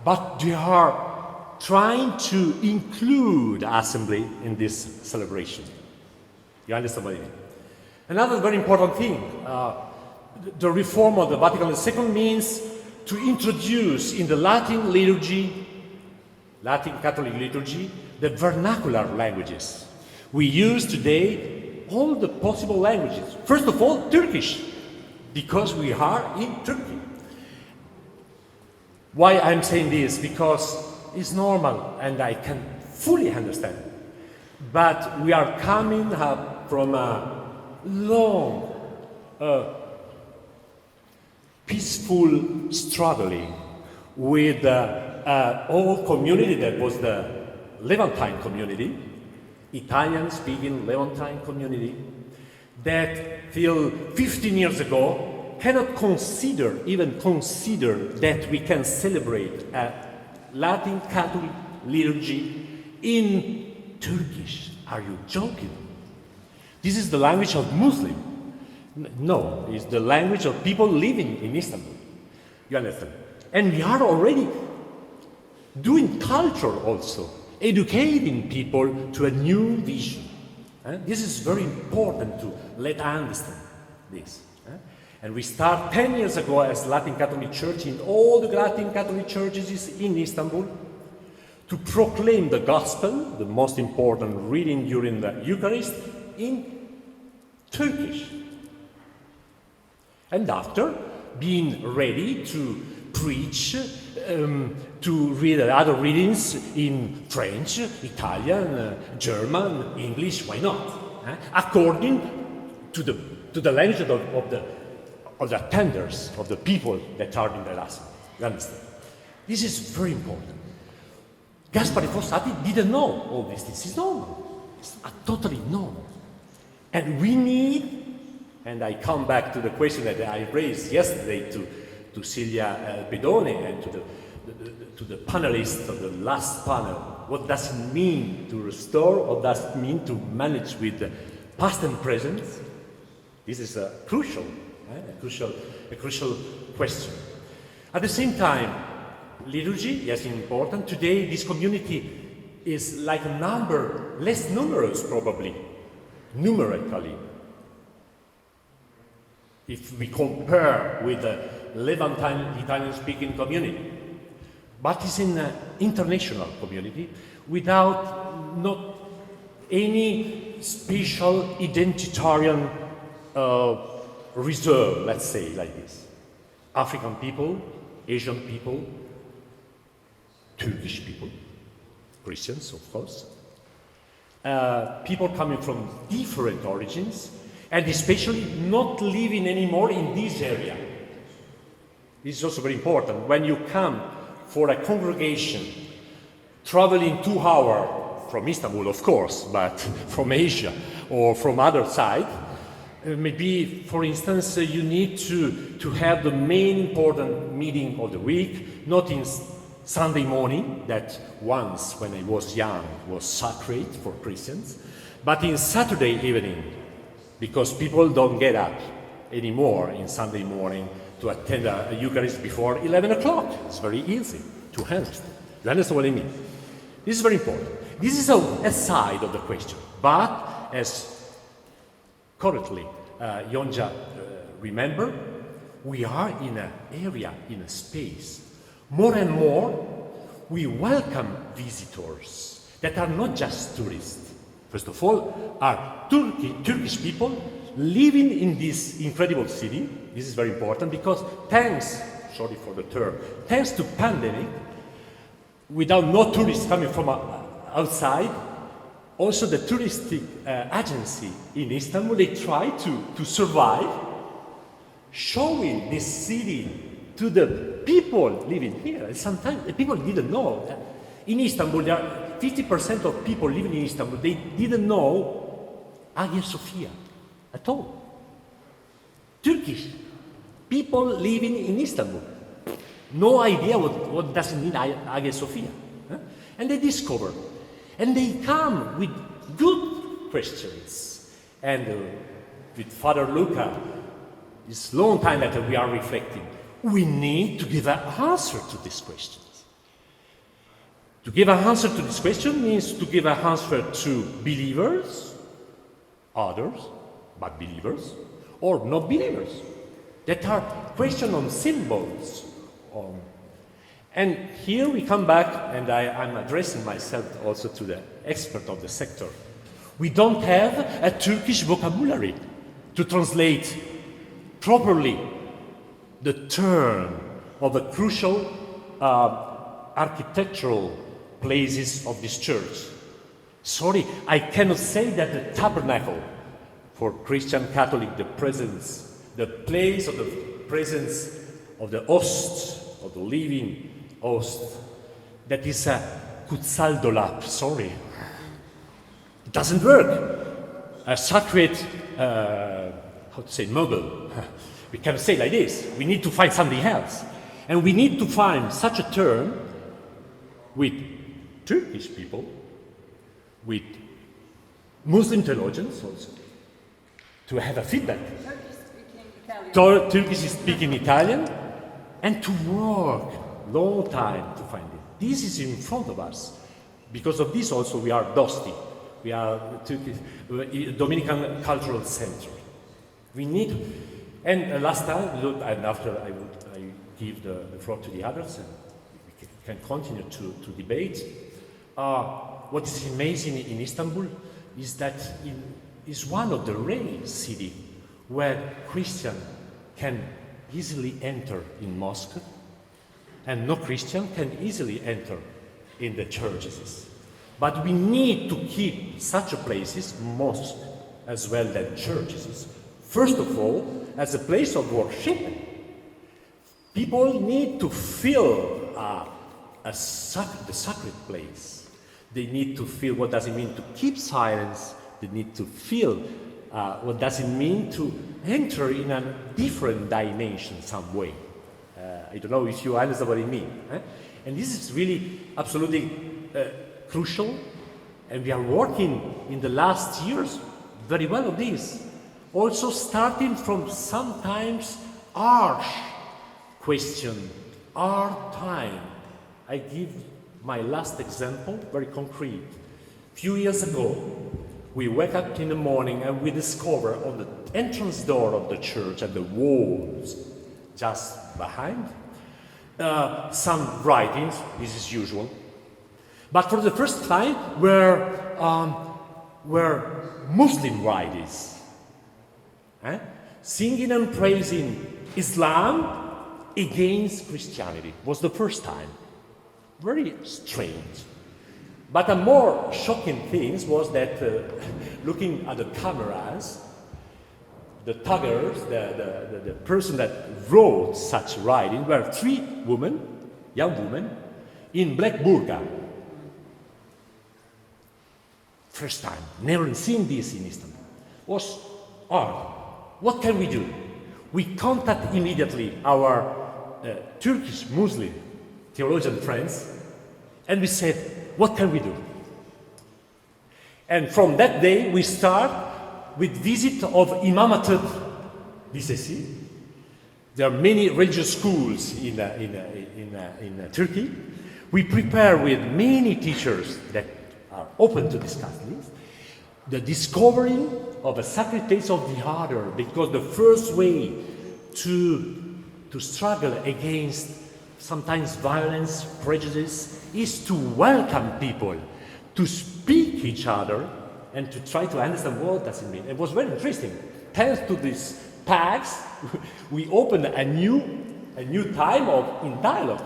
but they are trying to include assembly in this celebration. You understand what I mean? Another very important thing, the reform of the Vatican II means to introduce in the Latin liturgy, Latin Catholic liturgy, the vernacular languages. We use today all the possible languages. First of all, Turkish, because we are in Turkey. Why I'm saying this? Because it's normal and I can fully understand. But we are coming up from a long, peaceful struggling with whole community that was the Levantine community, Italian-speaking Levantine community, that till 15 years ago cannot even consider that we can celebrate a Latin Catholic liturgy in Turkish. Are you joking? This is the language of Muslim. No, it's the language of people living in Istanbul. You understand? And we are already doing culture also, educating people to a new vision. This is very important to let understand this. And we start 10 years ago as Latin Catholic Church in all the Latin Catholic churches in Istanbul to proclaim the gospel, the most important reading during the Eucharist, in Turkish. And after, being ready to preach, to read other readings in French, Italian, German, English, why not? According to the language of the attenders, of the people that are in the assembly. You understand? This is very important. Gaspari Fossati didn't know all these things. It's normal. It's totally normal. And we need, and I come back to the question that I raised yesterday to Silvia Bedone and to the panelists of the last panel. What does it mean to restore? What does it mean to manage with the past and present? This is a crucial question. At the same time, liturgy, yes, important. Today, this community is like a number, less numerous probably, numerically. If we compare with the Levantine Italian-speaking community, but it's an international community without not any special identitarian reserve, let's say like this. African people, Asian people, Turkish people, Christians, of course, people coming from different origins, and especially not living anymore in this area. This is also very important. When you come for a congregation, traveling 2 hours from Istanbul, of course, but from Asia or from other side, maybe, for instance, you need to have the main important meeting of the week, not in Sunday morning, that once when I was young was sacred for Christians, but in Saturday evening, because people don't get up anymore in Sunday morning to attend a Eucharist before 11 o'clock. It's very easy to understand. You understand what I mean? This is very important. This is a side of the question. But as correctly Yonca remember, we are in an area, in a space. More and more, we welcome visitors that are not just tourists. First of all, are Turkish people living in this incredible city. This is very important because thanks, sorry for the term, thanks to pandemic, without no tourists coming from outside, also the touristic agency in Istanbul, they try to survive, showing this city to the people living here. And sometimes the people didn't know. In Istanbul, there are 50% of people living in Istanbul, they didn't know Hagia Sophia at all. Turkish people living in Istanbul. No idea what does it mean Hagia Sophia. Huh? And they discover. And they come with good questions. And with Father Luca, it's a long time that we are reflecting. We need to give an answer to these questions. To give an answer to this question means to give an answer to believers, others, but believers, or not believers, that are questions on symbols. And here we come back, and I'm addressing myself also to the expert of the sector. We don't have a Turkish vocabulary to translate properly the term of the crucial architectural places of this church. Sorry, I cannot say that the tabernacle, for Christian Catholic, the place of the presence of the host, of the living host, that is a kutsal dolap, sorry. It doesn't work. A sacred, how to say, model. We can say like this, we need to find something else. And we need to find such a term with Turkish people, with Muslim theologians also, to have a feedback. Turkish speaking Italian, and to work long time to find it. This is in front of us. Because of this also we are Dost-I. We are Turkish, Dominican Cultural Center. We need, and last time, and after I give the floor to the others, and we can continue to debate. What is amazing in Istanbul is that it is one of the rare cities where Christian can easily enter in mosque, and no Christian can easily enter in the churches. But we need to keep such a places, mosque as well as churches, first of all, as a place of worship. People need to feel the sacred place. They need to feel what does it mean to keep silence. They need to feel what does it mean to enter in a different dimension some way. I don't know if you understand what I mean. And this is really absolutely crucial, and we are working in the last years very well on this. Also starting from sometimes harsh question, hard time. I give my last example, very concrete. A few years ago, we wake up in the morning and we discover on the entrance door of the church and the walls just behind some writings. This is usual. But for the first time were Muslim writings. Singing and praising Islam against Christianity was the first time. Very strange. But a more shocking thing was that looking at the cameras, the taggers, the person that wrote such writing were three women, young women, in black burqa. First time, never seen this in Istanbul. Was hard. What can we do? We contact immediately our Turkish Muslim theologian friends, and we said, what can we do? And from that day, we start with visit of imamated lisesi. There are many religious schools in Turkey. We prepare with many teachers that are open to discuss this, the discovering of a sacred taste of the other, because the first way to struggle against sometimes violence, prejudice, is to welcome people, to speak each other, and to try to understand what does it mean. It was very interesting. Thanks to these packs, we opened a new time in dialogue.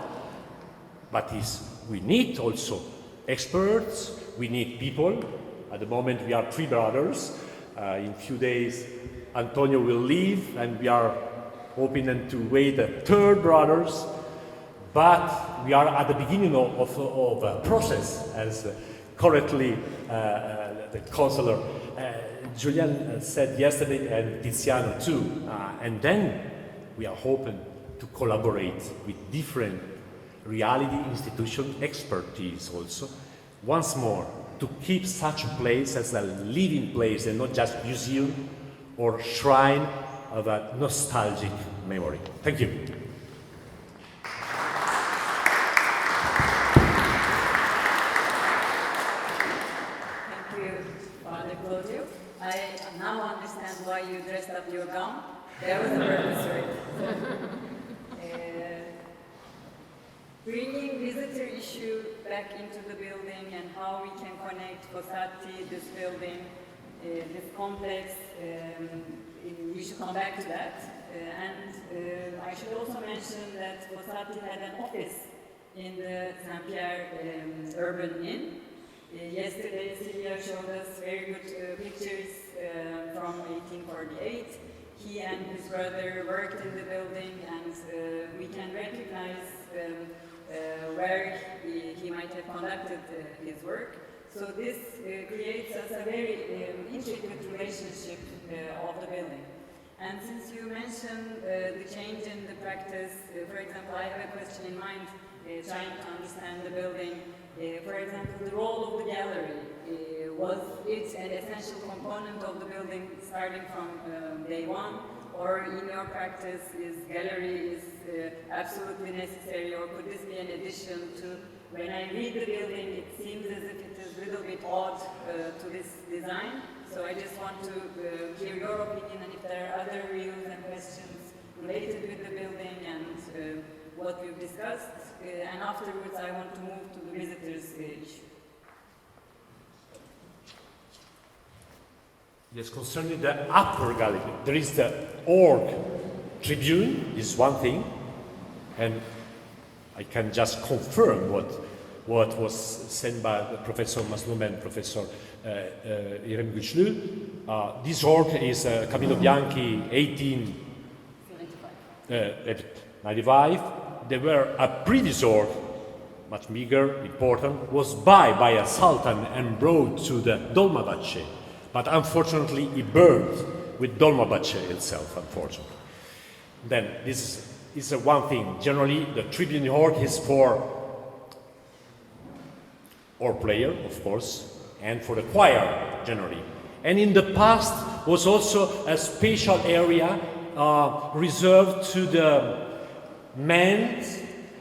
But we need also experts, we need people. At the moment we are 3 brothers. In few days Antonio will leave and we are hoping to wait a 3rd brothers. But we are at the beginning of a process, as correctly the counselor Julian said yesterday, and Tiziano too. And then we are hoping to collaborate with different reality institution expertise also, once more, to keep such a place as a living place and not just museum or shrine of a nostalgic memory. Thank you. Father Claudio. I now understand why you dressed up your gown. There was a purpose, right? Bringing visitor issue back into the building and how we can connect Fossati, this building, this complex, we should come back to that. And I should also mention that Fossati had an office in the Sen Piyer Urban Inn. Yesterday, Silvia showed us very good pictures from 1848. He and his brother worked in the building, and we can recognize where he might have conducted his work. So this creates us a very intricate relationship of the building. And since you mentioned the change in the practice, for example, I have a question in mind, trying to understand the building. For example, the role of the gallery, was it an essential component of the building starting from day one? Or in your practice, is gallery absolutely necessary, or could this be an addition to, when I read the building, it seems as if it is a little bit odd to this design. So I just want to hear your opinion, and if there are other views and questions related with the building and what we've discussed. And afterwards, I want to move to the visitors issue. Yes, concerning the upper gallery, there is the org tribune, is one thing, and I can just confirm what was said by Professor Mazlum and Professor Irem Güçlü. This org is Camillo Bianchi, 1895. There were a previous org, much bigger, important, was by a sultan and brought to the Dolmabahce. But unfortunately, it burned with Dolmabahce itself, unfortunately. Then, this is one thing. Generally, the tribune org is for our player, of course, and for the choir, generally. And in the past, was also a special area reserved to the men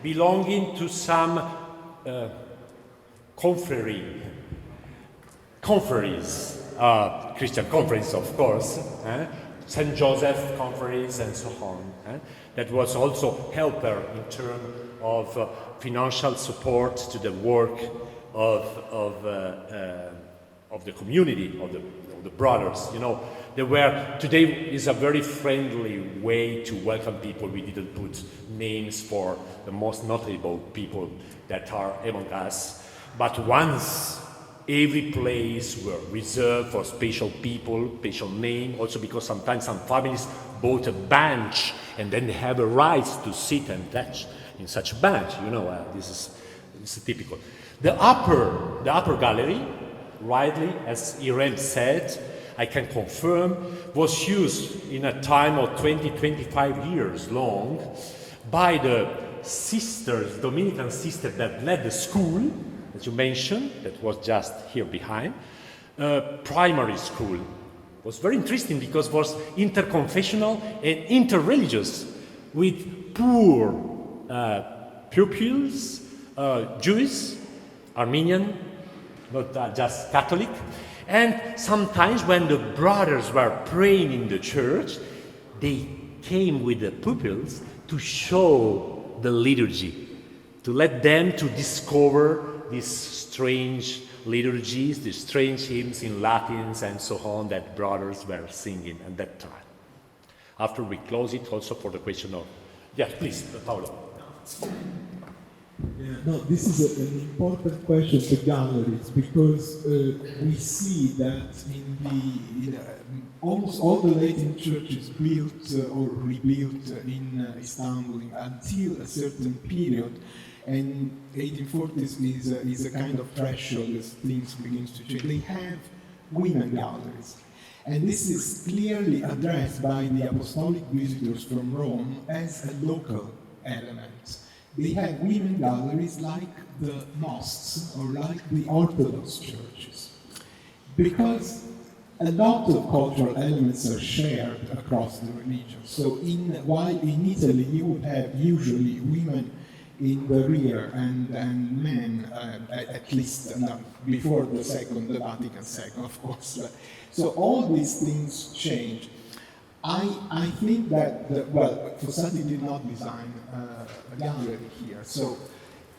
belonging to some conferees. Christian conference, of course, St. Joseph conference, and so on. That was also helper in terms of financial support to the work of the community, of the brothers. You know, today is a very friendly way to welcome people. We didn't put names for the most notable people that are among us, but once every place were reserved for special people, special name, also because sometimes some families bought a bench and then they have a right to sit and touch in such a bench. You know, this is typical. The upper gallery, rightly, as Irem said, I can confirm, was used in a time of 20-25 years long by the sisters, Dominican sisters that led the school, as you mentioned, that was just here behind. Primary school was very interesting because it was interconfessional and interreligious, with poor pupils Jews, Armenian, not just Catholic. And sometimes when the brothers were praying in the church, they came with the pupils to show the liturgy, to let them to discover these strange liturgies, these strange hymns in Latin and so on that brothers were singing at that time. After we close it also for the question of, yes, please, Paolo. Yeah, no, this is an important question to galleries because we see that in almost all the Latin churches built or rebuilt in Istanbul until a certain period, and 1840s is a kind of threshold as things begins to change. They have women galleries. And this is clearly addressed by the apostolic visitors from Rome as a local element. They have women galleries like the mosques or like the Orthodox churches. Because a lot of cultural elements are shared across the religion. So while in Italy you would have usually women in the rear and men at least before the Vatican II, of course. So all these things change. I think that, Fossati did not design a gallery here. So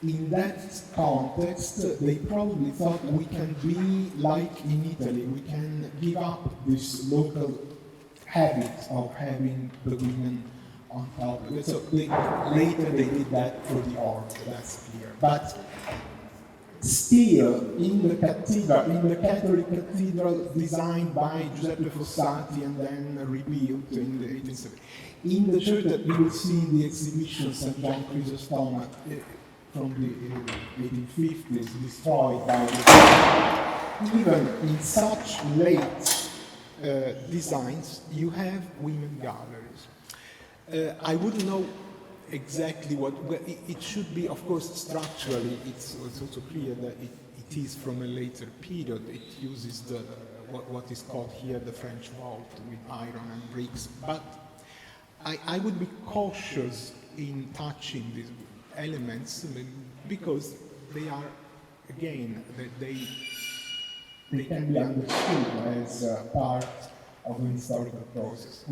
in that context, they probably thought we can be like in Italy. We can give up this local habit of having the women on top. So later they did that for the org, that's clear. But still, in the Catholic cathedral designed by Giuseppe Fossati and then rebuilt in the 1870s, in the church that we will see in the exhibition St. John Chrysostom from the 1850s, destroyed by the even in such late designs, you have women galleries. I wouldn't know exactly what it should be. Of course, structurally, it's also clear that it is from a later period. It uses what is called here the French vault with iron and bricks. But I would be cautious in touching these elements because they are, again, they can be understood as part of an historical process.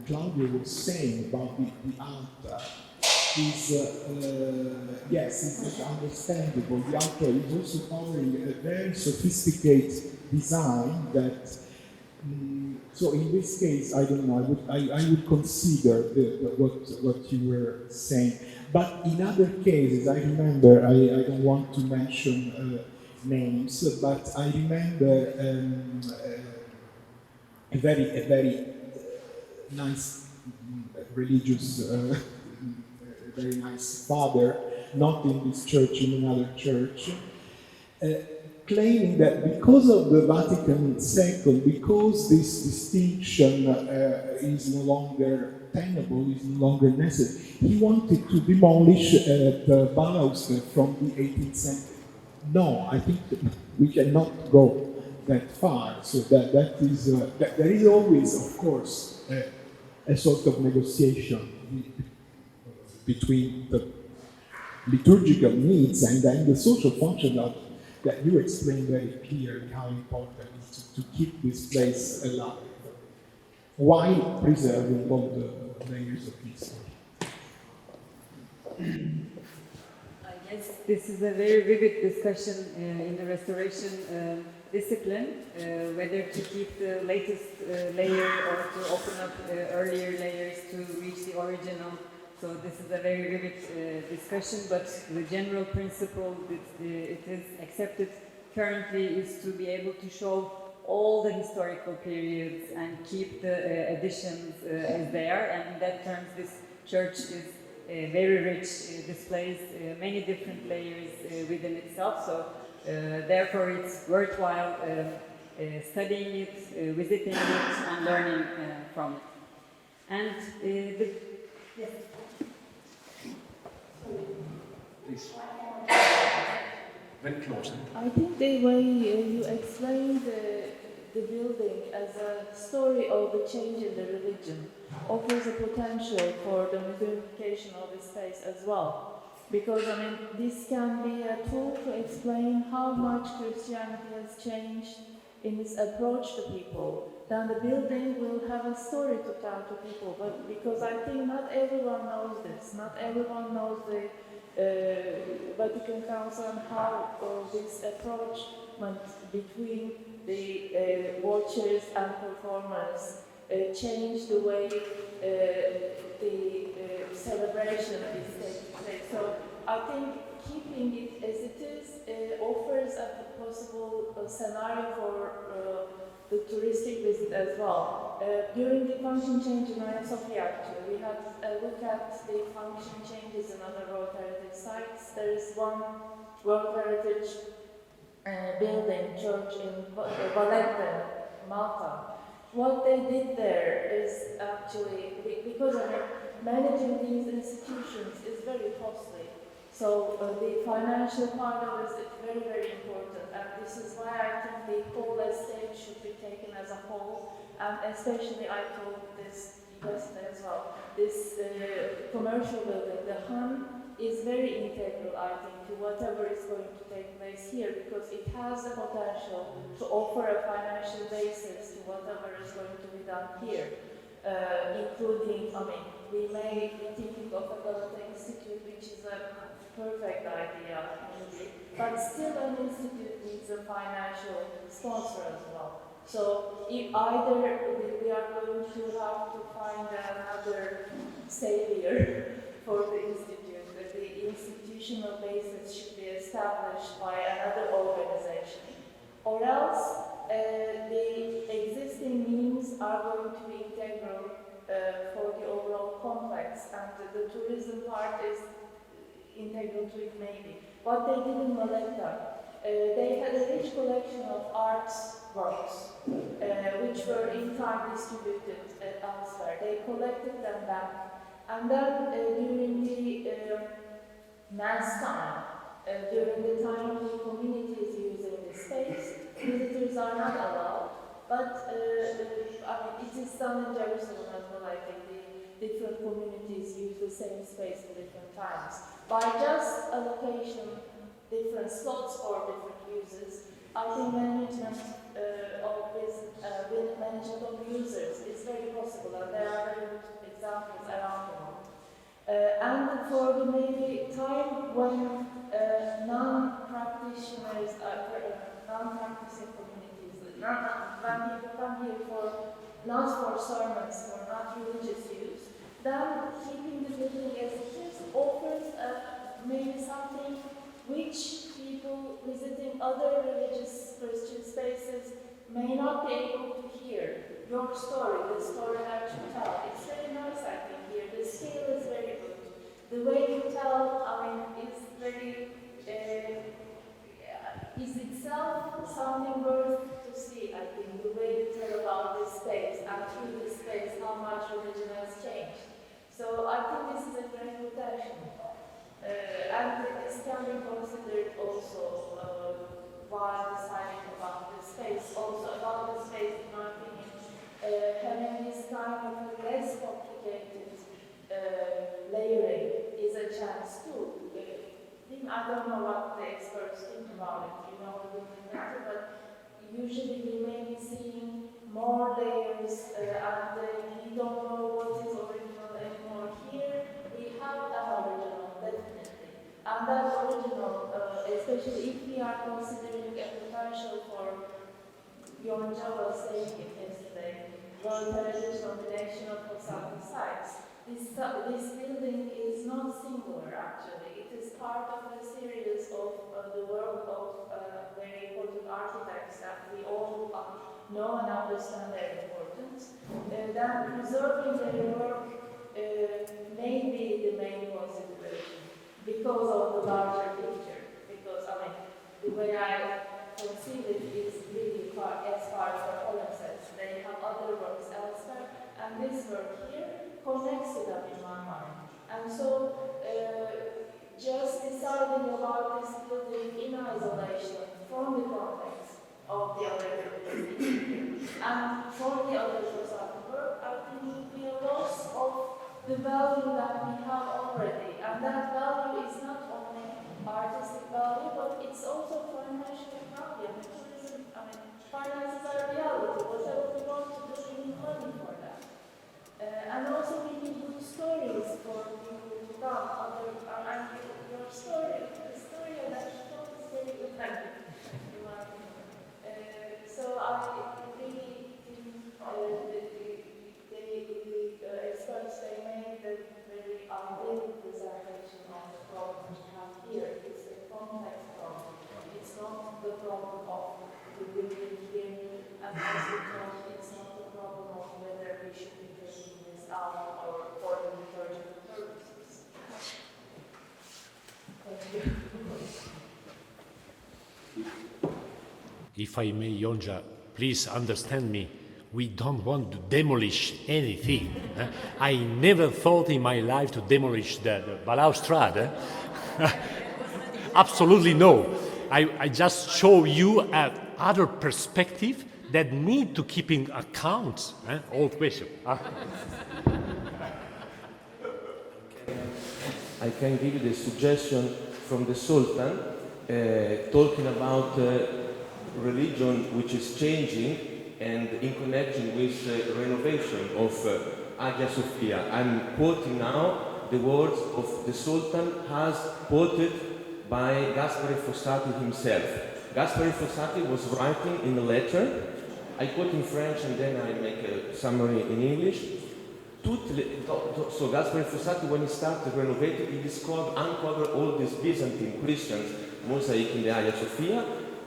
Claudio was saying about the altar is, yes, it's understandable. The altar is also covering a very sophisticated design that, so in this case, I don't know, I would consider what you were saying. But in other cases, I remember, I don't want to mention names, but I remember a very nice religious, very nice father, not in this church, in another church, claiming that because of the Vatican II, because this distinction is no longer tenable, is no longer necessary, he wanted to demolish the baluster from the 18th century. No, I think that we cannot go that far. So that is there is always, of course, a sort of negotiation between the liturgical needs and then the social function of that you explained very clearly how important it is to keep this place alive while preserving all the layers of history. I guess this is a very vivid discussion in the restoration discipline, whether to keep the latest layer or to open up earlier layers to reach the original. So this is a very vivid discussion, but the general principle that it is accepted currently is to be able to show all the historical periods and keep the additions as they are, and in that terms this church is very rich, displays many different layers within itself, so therefore it's worthwhile studying it, visiting it, and learning from it. And yes. Please. Very close. I think the way you explained the building as a story of the change in the religion offers a potential for the modernization of the space as well. Because, I mean, this can be a tool to explain how much Christianity has changed in its approach to people. Then the building will have a story to tell to people, but because I think not everyone knows this, not everyone knows the Vatican Council and how this approach between the watchers and performers changed the way the celebration is taking place. So I think keeping it as it is offers a possible scenario for the touristic visit as well. During the function change in Hagia Sophia, actually, we had a look at the function changes in other World Heritage sites. There is one World Heritage building, church in Valletta, Malta. What they did there is actually, because managing these institutions is very costly. So the financial part of it is very, very important, and this is why I think the whole estate should be taken as a whole, and especially I told this yesterday as well, this commercial building, the Han, is very integral, I think, to whatever is going to take place here, because it has the potential to offer a financial basis to whatever is going to be done here. Including, I mean, we may be thinking of a Galata Institute, which is a perfect idea, maybe, but still an institute needs a financial sponsor as well. So if either we are going to have to find another savior for the institute, that the institutional basis should be established by another organization, or else the existing means are going to be integral for the overall complex, and the tourism part is integral to it maybe. What they did in Valletta, they had a rich collection of art works, which were in time distributed elsewhere. They collected them back, and then during the Mass time, during the time the community is using the space, visitors are not allowed, but I mean, it is done in Jerusalem as well. I think the different communities use the same space in different times. By just allocation, different slots for different uses, I think management of users is very possible, and there are very good examples around the world. And for the maybe time when non-practitioners, non-practicing communities, when people come here for not for sermons, for not religious use, then keeping the building as it is offers maybe something which people visiting other religious Christian spaces may not be able to hear. Your story, the story that you tell, it's very nice, I think, here. The scale is very good. The way you tell, I mean, is very, is itself something worth to see, I think. The way you tell about this space, and through this space, how much religion has changed. So I think this is a great potential. And this can be considered also while deciding about the space. Also about the space, in my opinion, having this kind of less complicated layering is a chance too. I don't know what the experts think about it, you know, better, but usually we may be seeing more layers and we don't know what is original anymore. Here we have an original, definitely. And that original, especially if we are considering a potential for, Yonca was saying it yesterday, World Heritage nomination of Fossati sites. This building is not singular, actually. It is part of a series of the work of very important architects that we all know and understand their importance. Then preserving their work may be the main consideration because of the larger picture. Because, I mean, the way I conceive it is really as part of the palimpsest. They have other works elsewhere, and this work here connects to them in my mind. And so, just deciding about this building in isolation from the context of the other buildings and from the other society work, I think it would be a loss of the value that we have already. And that value is not only artistic value, but it's also financial value. Tourism, finances are a reality. Whatever we want to do, we need money for that. And also we need good stories for people to come. And your story, the story that you told is very good. So I really think the experts, they made a very ideal presentation of the problem we have here. It's a complex problem. It's not the problem of the building here, and as we told, it's not the problem of whether we should be taking this out or for the liturgical purposes. Thank you. If I may, Yonca, please understand me. We don't want to demolish anything. I never thought in my life to demolish the balustrade. Absolutely no. I just show you other perspective that need to keep in account all questions. I can give you the suggestion from the Sultan talking about religion which is changing and in connection with the renovation of Hagia Sophia. I'm quoting now the words of the Sultan as quoted by Gaspare Fossati himself. Gaspare Fossati was writing in a letter, I quote in French and then I make a summary in English. So Gaspare Fossati, when he started renovating, he uncovered all these Byzantine Christians mosaic in the Hagia Sophia.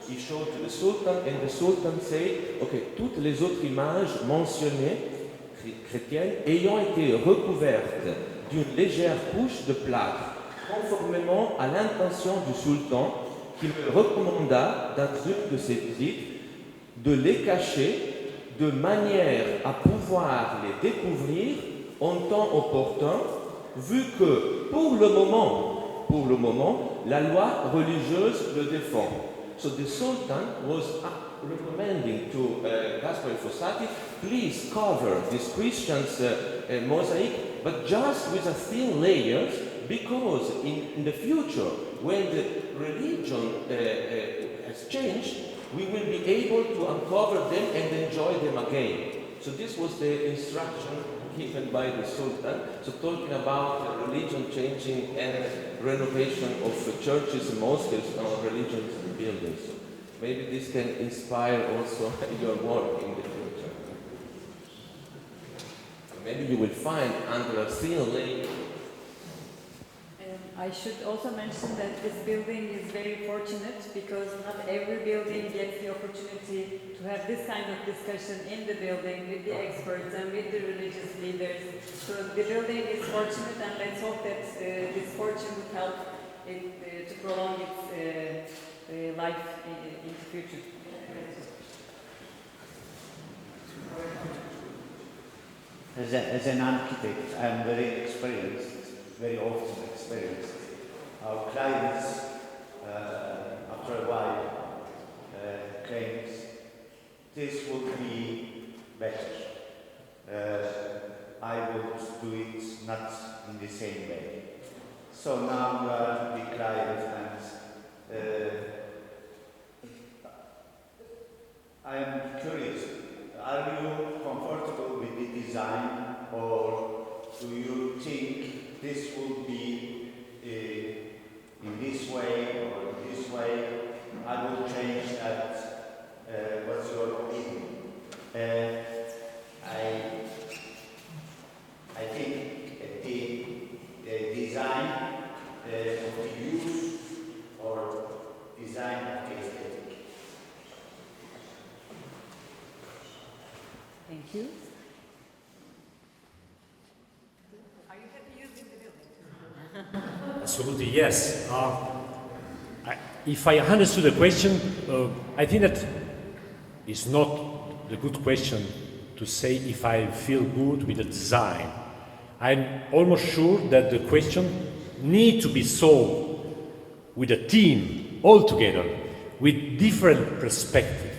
He showed to the Sultan, and the Sultan said, okay, toutes les autres images mentionnées, chrétiennes, ayant été recouvertes d'une légère couche de plâtre, conformément à l'intention du Sultan, qui me recommanda, dans une de ses visites, de les cacher de manière à pouvoir les découvrir en temps opportun, vu que, pour le moment, la loi religieuse le défend. So the Sultan was recommending to Gaspare Fossati, please cover this Christian's mosaic, but just with a thin layers, because in the future, when the religion has changed, we will be able to uncover them and enjoy them again. So this was the instruction given by the Sultan. So talking about religion changing and renovation of churches and mosques or religious buildings. So maybe this can inspire also your work in the future. Maybe you will find under a thin layer. I should also mention that this building is very fortunate because not every building gets the opportunity to have this kind of discussion in the building with the experts and with the religious leaders. So the building is fortunate, and let's hope that this fortune would help it to prolong its life in the future. As an architect, I am very experienced, very often experienced. Our clients, after a while, claims this would be better. I would do it not in the same way. So now you are the client, and I am curious. Are you comfortable with the design, or do you think this would be in this way or in this way? I will change that. What's your opinion? I think the design of the use or design of the aesthetic. Thank you. Absolutely, yes. If I understood the question, I think that it's not the good question to say if I feel good with the design. I'm almost sure that the question needs to be solved with a team all together, with different perspectives.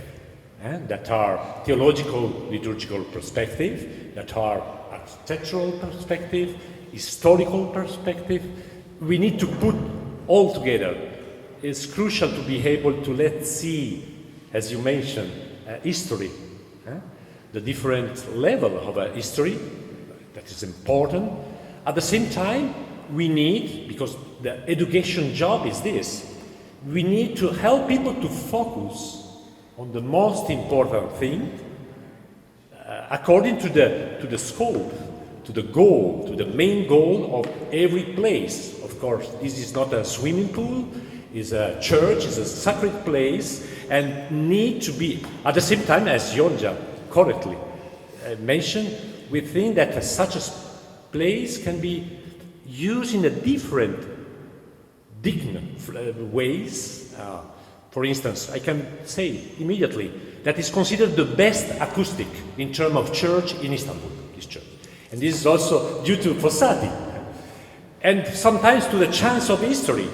that are theological, liturgical perspective, that are architectural perspective, historical perspective. We need to put all together. It's crucial to be able to let's see, as you mentioned, history, the different level of history, that is important. At the same time, we need, because the education job is this, we need to help people to focus on the most important thing according to the scope, to the goal, to the main goal of every place. Of course, this is not a swimming pool, it's a church, it's a sacred place, and need to be, at the same time, as Yonca correctly mentioned, we think that such a place can be used in a different ways. For instance, I can say immediately that is considered the best acoustic in terms of church in Istanbul, this church. And this is also due to Fossati. And sometimes to the chance of history.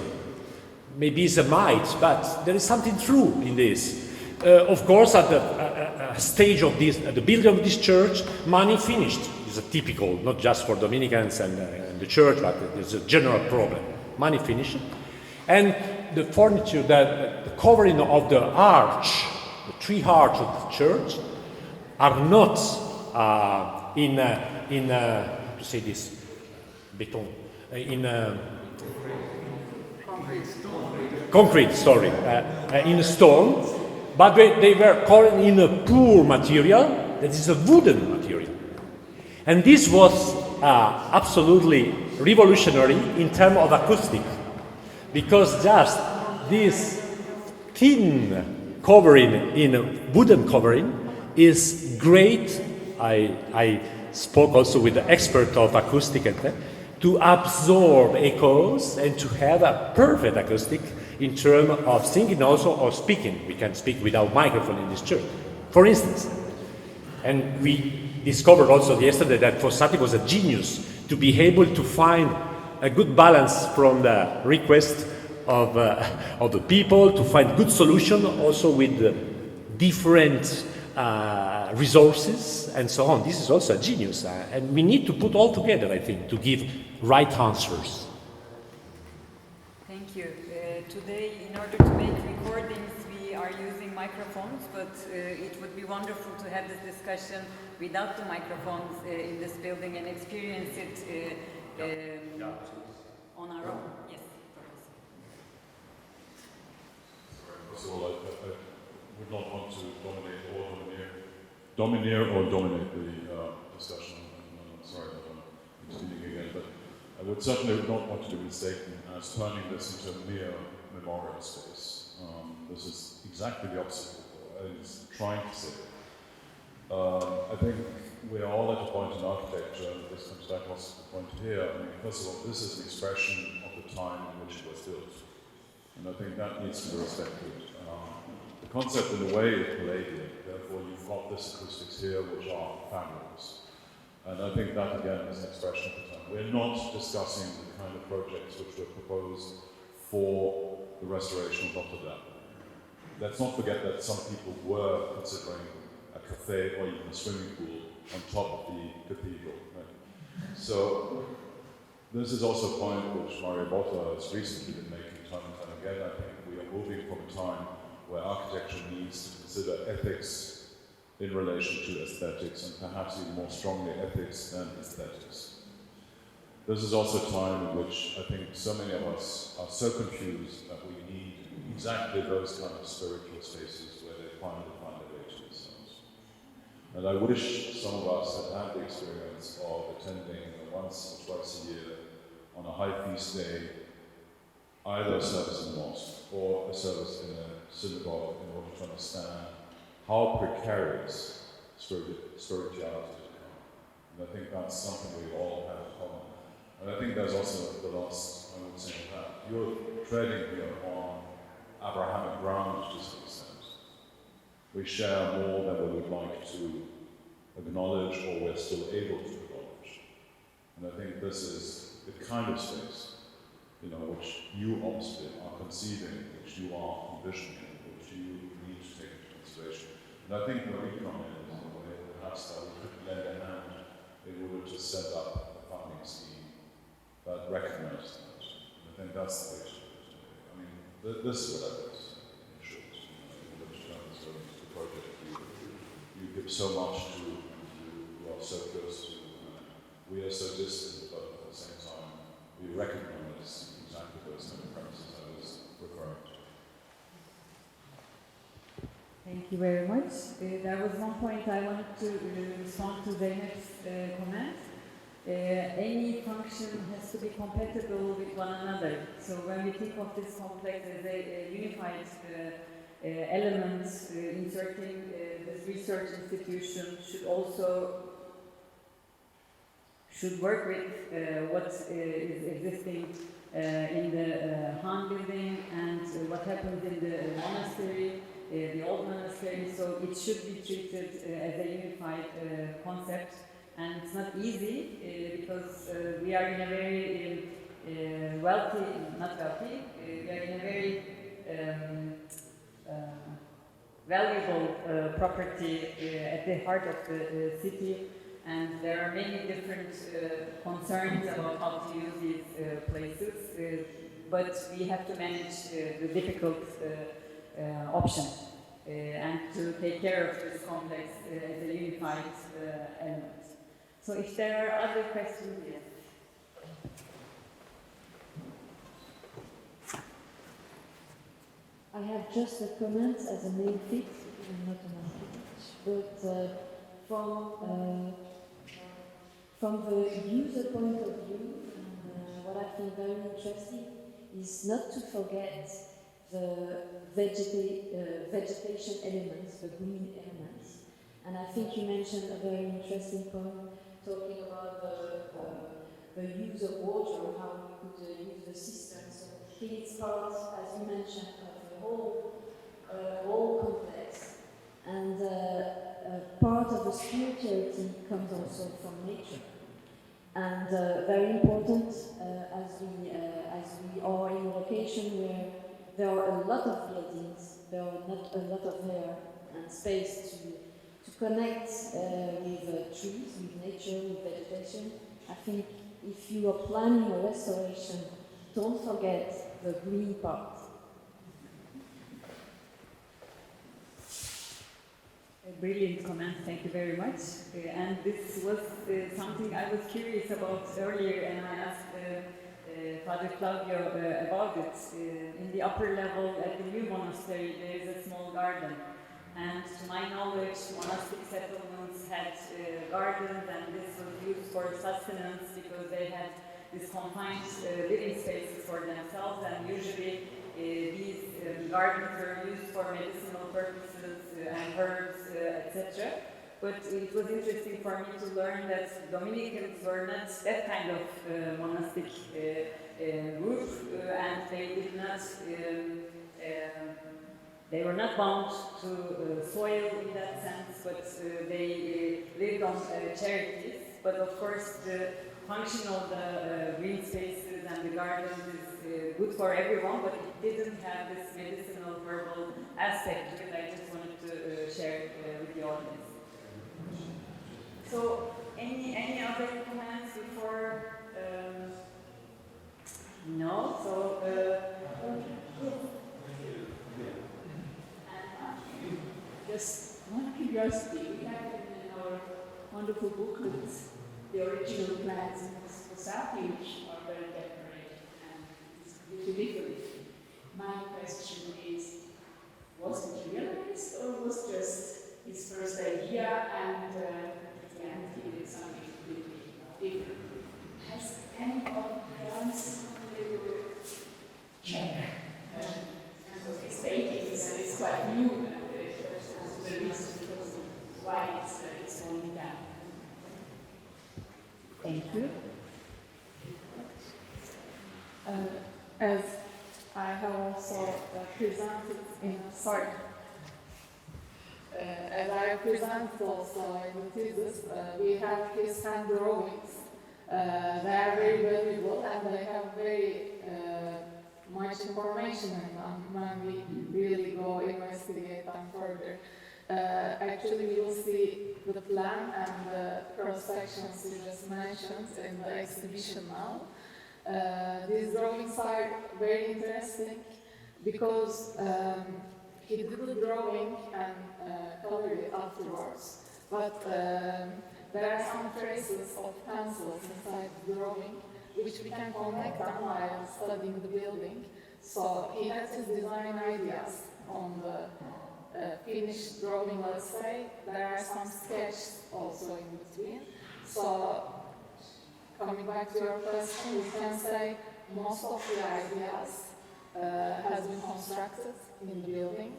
Maybe it's a myth, but there is something true in this. Of course, at the stage of this, at the building of this church, money finished. It's a typical, not just for Dominicans and the church, but it's a general problem. Money finished. And the furniture, the covering of the arch, the three arches of the church, are not to say this, beton, concrete, sorry, in stone, but they were covered in a poor material, that is a wooden material. And this was absolutely revolutionary in terms of acoustic, because just this thin covering in a wooden covering is great. I spoke also with the expert of acoustic to absorb echoes and to have a perfect acoustic in terms of singing also or speaking. We can speak without microphone in this church, for instance. And we discovered also yesterday that Fossati was a genius to be able to find a good balance from the request of the people, to find good solution also with the different resources and so on. This is also a genius, and we need to put all together, I think, to give right answers. Thank you. Today, in order to make recordings, we are using microphones, but it would be wonderful to have this discussion without the microphones in this building and experience it on our own. Yes. First of all, I would not want to domineer the discussion. I'm sorry that I'm speaking again, but I would certainly not want to be mistaken as turning this into a mere memorial space. This is exactly the opposite of what I was trying to say. I think we are all at a point in architecture, and this comes back also to the point here. I mean, first of all, this is an expression of the time in which it was built, and I think that needs to be respected. The concept in a way is palladian, therefore you've got this acoustics here which are fabulous. And I think that again is an expression of the time. We're not discussing the kind of projects which were proposed for the restoration of Notre Dame. Let's not forget that some people were considering a cafe or even a swimming pool on top of the cathedral. Right? So this is also a point which Mario Botta has recently been making time and time again. I think we are moving from a time where architecture needs to consider ethics in relation to aesthetics, and perhaps even more strongly ethics than aesthetics. This is also a time in which I think so many of us are so confused that we need exactly those kind of spiritual spaces where they find their way to themselves. And I wish some of us had had the experience of attending once or twice a year on a high feast day either a service in the mosque or a service in a synagogue in order to understand how precarious spirituality has become. And I think that's something we all have in common. And I think there's also the last, I would say, that you're treading here on Abrahamic ground to some extent. We share more than we would like to acknowledge or we're still able to acknowledge. And I think this is the kind of space which you obviously are conceiving, which you are envisioning, which you need to take into consideration. And I think where we come in is the way perhaps that we could lend a hand in order to set up a funding scheme that recognizes that. And I think that's the picture. I mean, this is what I was in short. The project you give so much to, you are so close to, we are so distant, but at the same time, we recognize exactly those kind of premises I was referring to. Thank you very much. There was one point I wanted to respond to the next comment. Any function has to be compatible with one another. So when we think of this complex as a unified element, inserting this research institution should work with what is existing in the Han building and what happens in the monastery, the old monastery. So it should be treated as a unified concept. And it's not easy because we are in a very we are in a very valuable property at the heart of the city, and there are many different concerns about how to use these places, but we have to manage the difficult option and to take care of this complex as a unified element. So if there are other questions, yes. I have just a comment as a main fit, not an architect, but from the user point of view, what I think very interesting is not to forget the vegetation elements, the green elements. And I think you mentioned a very interesting point, talking about the use of water, how we could use the system. So I think it's part, as you mentioned, of the whole complex. And part of the spirituality comes also from nature. And very important, as we are in a location where there are a lot of buildings, there are not a lot of air and space to connect with trees, with nature, with vegetation. I think if you are planning a restoration, don't forget the green part. A brilliant comment, thank you very much. And this was something I was curious about earlier, and I asked Father Claudio about it. In the upper level at the new monastery, there is a small garden. And to my knowledge, monastic settlements had gardens, and this was used for sustenance because they had these confined living spaces for themselves, and usually these gardens were used for medicinal purposes and herbs, etc. But it was interesting for me to learn that Dominicans were not that kind of monastic group, and they did not. They were not bound to soil in that sense, but they lived on charities. But of course, the function of the green spaces and the gardens is good for everyone, but it didn't have this medicinal, herbal aspect to it. I just wanted to share it with the audience. So, any other comments before? No. So. Just one curiosity, we have in our wonderful booklets the original plans in Fossati, which are very decorated and it's beautiful. My question is, was it realized or was just his first idea and he did something completely different? Has any of the ones check? And his painting is quite new. The reason why it's going down. Thank you. As I have also presented in SARC, as I presented also in the thesis, we have his hand drawings. They are very valuable and they have very much information in them when we really go investigate them further. Actually, we will see the plan and the cross-sections you just mentioned in the exhibition now. These drawings are very interesting because he did the drawing and colored it afterwards, but there are some traces of pencils inside the drawing which we can connect them while studying the building. So he had his design ideas on the finished drawing, let's say. There are some sketches also in between. So coming back to your question, we can say most of the ideas has been constructed in the building.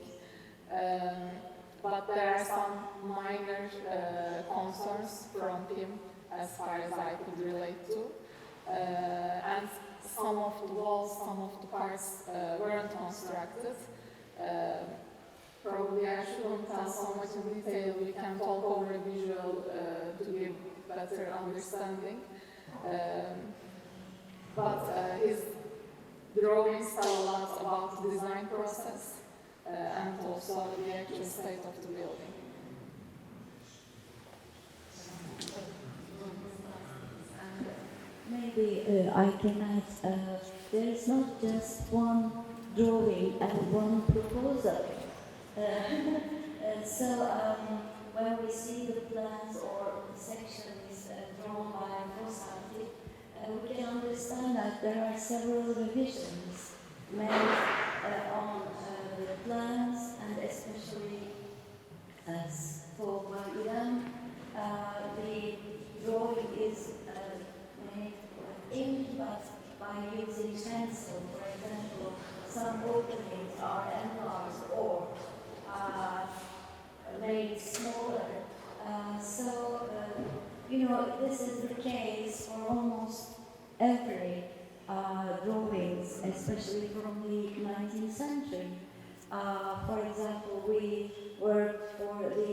But there are some minor concerns from him as far as I could relate to. And some of the walls, some of the parts weren't constructed. Probably I shouldn't tell so much in detail. We can talk over a visual to give better understanding. But his drawings tell a lot about the design process and also the actual state of the building. Maybe I can add, there is not just one drawing and one proposal. When we see the plans or the sections drawn by Fossati, we can understand that there are several revisions made on the plans, and especially as told by Irem, the drawing is made in, but by using stencil, for example, some openings are enlarged or made smaller. This is the case for almost every drawings, especially from the 19th century. For example, we worked for the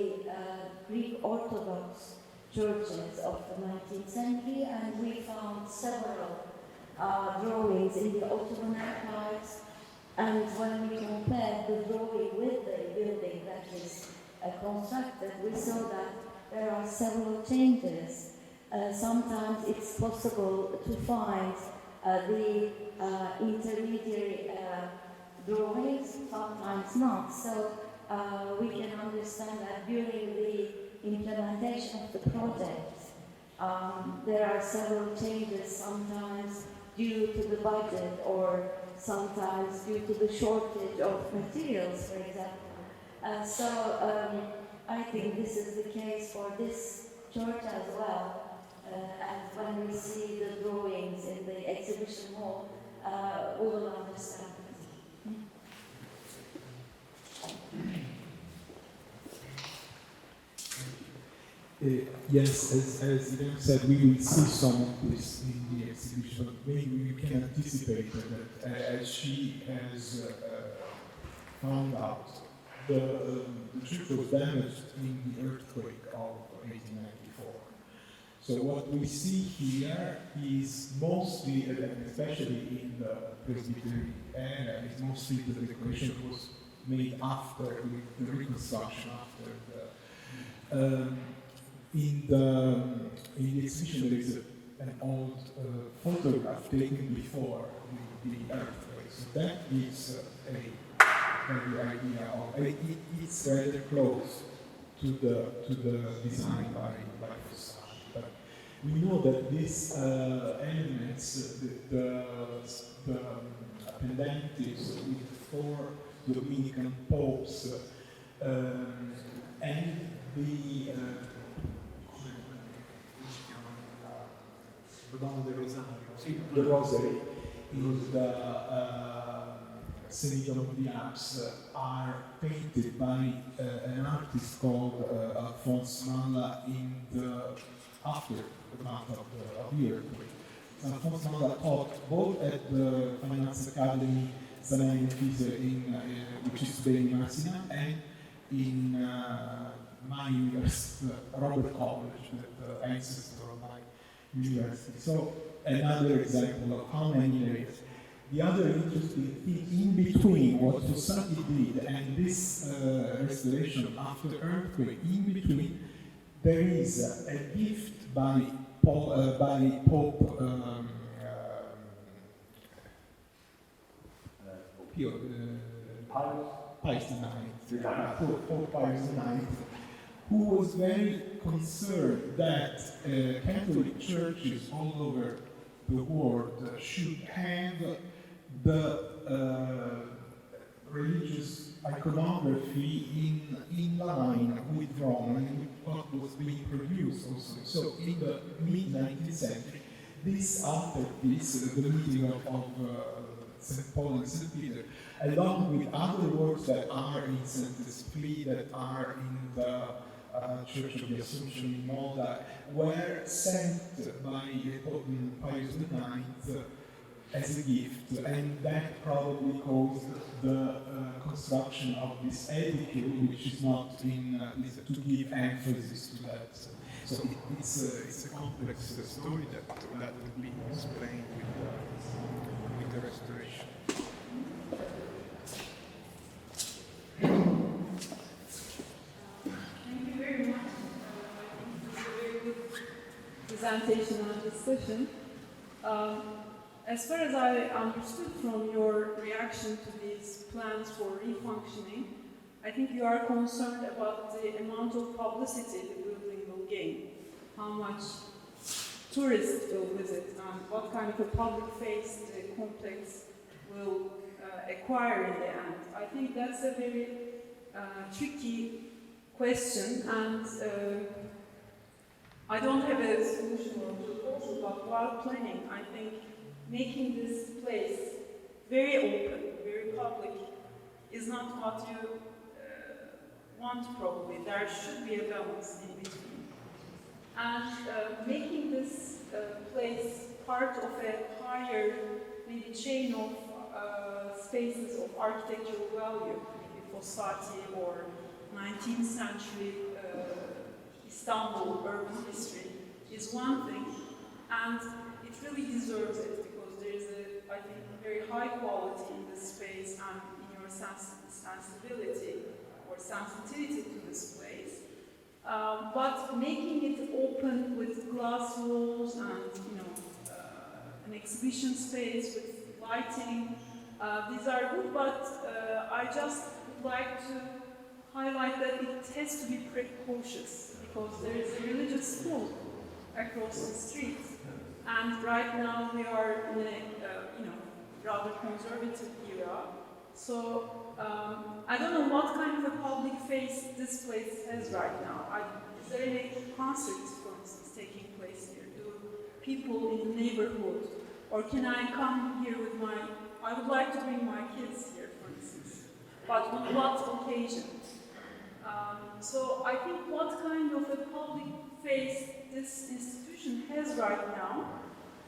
Greek Orthodox churches of the 19th century, and we found several drawings in the Ottoman Empire. And when we compared the drawing with the building that is constructed, we saw that there are several changes. Sometimes it's possible to find the intermediary drawings, sometimes not. So we can understand that during the implementation of the project, there are several changes, sometimes due to the budget or sometimes due to the shortage of materials, for example. I think this is the case for this church as well. And when we see the drawings in the exhibition hall, we will understand it. Yes, as Irem said, we will see some of this in the exhibition, but maybe we can anticipate that as she has found out, the church was damaged in the earthquake of 1894. So what we see here is mostly, and especially in the presbytery area, is mostly the decoration was made after the reconstruction, after the in the exhibition there is an old photograph taken before the earthquake. So that gives a very idea of it's rather close to the design by Fossati. But we know that these elements, the pendentives with 4 Dominican popes and the rosary in the St. John of the Alps are painted by an artist called Alphonse Mala after the month of the earthquake. Alphonse Mala taught both at the Fine Arts Academy Salai Pisa which is today in Massina, and in my university, Robert College, the ancestor of my university. So another example of how many layers. The other interesting thing in between what Fossati did and this restoration after earthquake, in between, there is a gift by Pope Pius IX, Pope Pius IX, who was very concerned that Catholic churches all over the world should have the religious iconography in line with Rome and with what was being produced also. So in the mid-19th century, this altered the meeting of St. Paul and St. Peter, along with other works that are in St. Esprit, that are in the Church of the Assumption in Malta, were sent by Pope Pius IX as a gift, and that probably caused the construction of this edicule, which is not in to give emphasis to that. So it's a complex story that will be explained with the restoration. Thank you very much. It was a very good presentation and discussion. As far as I understood from your reaction to these plans for refunctioning, I think you are concerned about the amount of publicity the building will gain, how much tourists will visit, and what kind of a public face the complex will acquire in the end. I think that's a very tricky question, and I don't have a solution or proposal, but while planning, I think making this place very open, very public, is not what you want probably. There should be a balance in between. And making this place part of a higher maybe chain of spaces of architectural value, maybe Fossati or 19th century Istanbul urban history, is one thing, and it really deserves it because there is a, I think, very high quality in this space and in your sensibility or sensitivity to this place. But making it open with glass walls and an exhibition space with lighting, these are good, but I just would like to highlight that it has to be precautious because there is a religious school across the street, and right now we are in a rather conservative era. So I don't know what kind of a public face this place has right now. Is there any concerts, for instance, taking place here? Do people in the neighborhood, or can I come here with I would like to bring my kids here, for instance, but on what occasion? So I think what kind of a public face this institution has right now,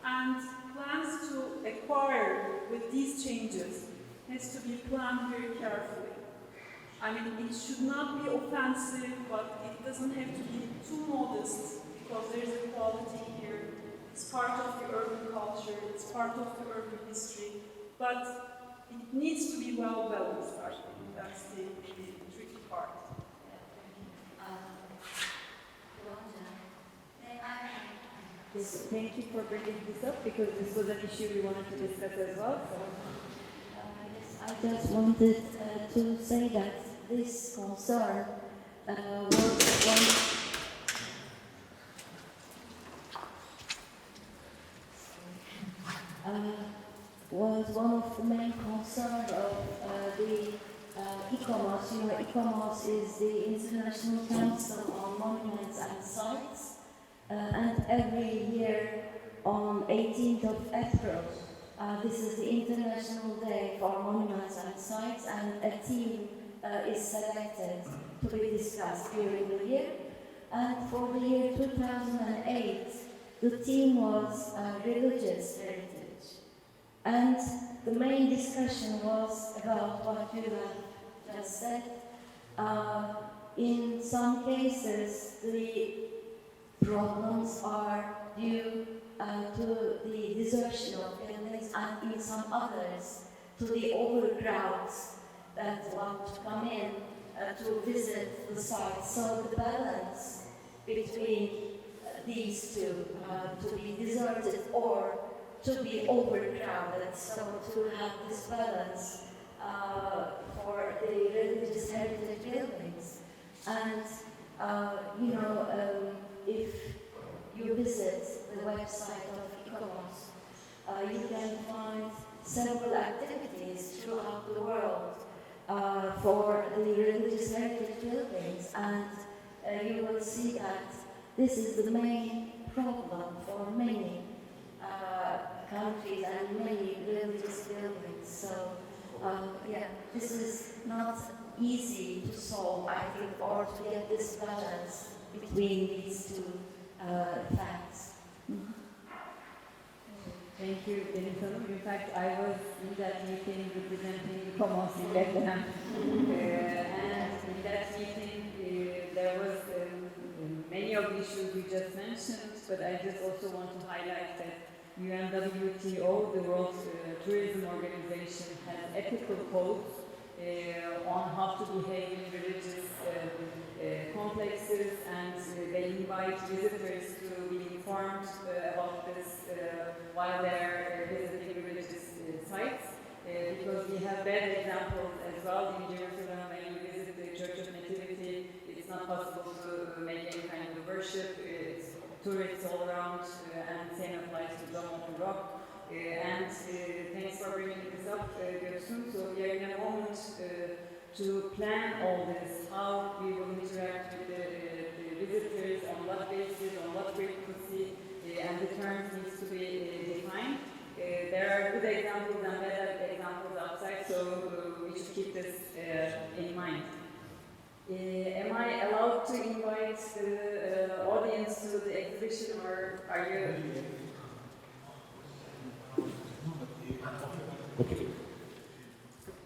and plans to acquire with these changes, has to be planned very carefully. I mean, it should not be offensive, but it doesn't have to be too modest, because there's a quality here. It's part of the urban culture, it's part of the urban history, but it needs to be well balanced, I think. That's the tricky part. Yes, thank you for bringing this up, because this was an issue we wanted to discuss as well. So. Yes, I just wanted to say that this concern was one of the main concerns of the ICOMOS. You know, ICOMOS is the International Council on Monuments and Sites, and every year on 18th of April, this is the International Day for Monuments and Sites, and a theme is selected to be discussed during the year. And for the year 2008, the theme was religious heritage. And the main discussion was about what you have just said. In some cases, the problems are due to the desertion of buildings, and in some others to the overcrowds that want to come in to visit the site. So the balance between these two, to be deserted or to be overcrowded, so to have this balance for the religious heritage buildings. And if you visit the website of ICOMOS, you can find several activities throughout the world for the religious heritage buildings, and you will see that this is the main problem for many countries and many religious buildings. So, this is not easy to solve, I think, or to get this balance between these two facts. Thank you, Deniz Hanım. In fact, I was in that meeting representing ICOMOS in Lebanon, and in that meeting there was many of the issues we just mentioned, but I just also want to highlight that UNWTO, the World Tourism Organization, has ethical codes on how to behave in religious complexes, and they invite visitors to be informed about this while they're visiting religious sites, because we have bad examples as well in Jerusalem. When you visit the Church of Nativity, it's not possible to make any kind of worship. It's tourists all around, and same applies to Dome of the Rock. Thanks for bringing this up, Güçlü. So we are in a moment to plan all this, how we will interact with the visitors, on what basis, on what frequency, and the terms needs to be defined. There are good examples and bad examples outside, so we should keep this in mind. Am I allowed to invite the audience to the exhibition, or are you? Okay.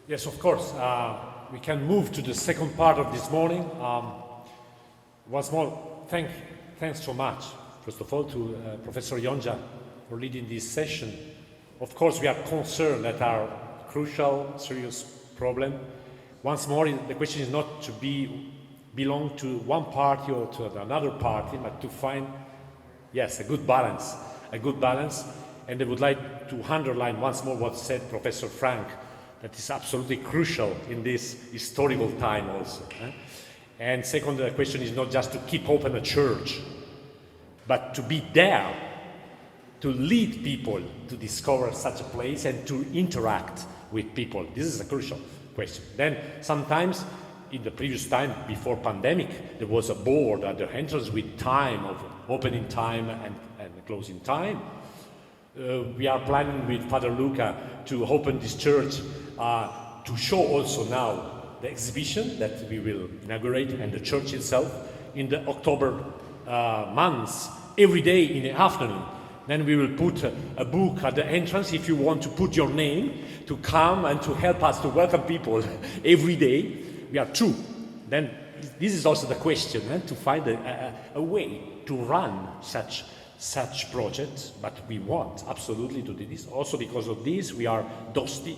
Yes, of course. We can move to the second part of this morning. Once more, thanks so much, first of all, to Professor Yonca for leading this session. Of course, we are concerned that our crucial, serious problem. Once more, the question is not to belong to one party or to another party, but to find, yes, a good balance. And I would like to underline once more what said Professor Frank, that is absolutely crucial in this historical time also. And second, the question is not just to keep open a church, but to be there, to lead people to discover such a place and to interact with people. This is a crucial question. Then sometimes, in the previous time, before pandemic, there was a board at the entrance with time of opening time and closing time. We are planning with Father Luca to open this church to show also now the exhibition that we will inaugurate and the church itself in the October months, every day in the afternoon. Then we will put a book at the entrance if you want to put your name to come and to help us to welcome people every day. We are two. Then this is also the question, to find a way to run such projects, but we want absolutely to do this. Also because of this, we are Dost-I,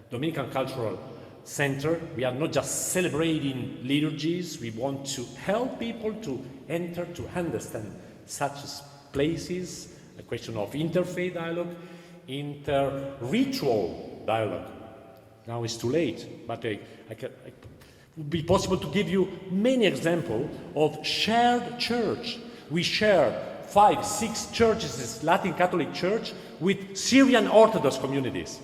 Dominican Cultural Center. We are not just celebrating liturgies, we want to help people to enter, to understand such places, a question of interfaith dialogue, inter-ritual dialogue. Now it's too late, but it would be possible to give you many examples of shared church. We share 5, 6 churches as Latin Catholic Church with Syrian Orthodox communities.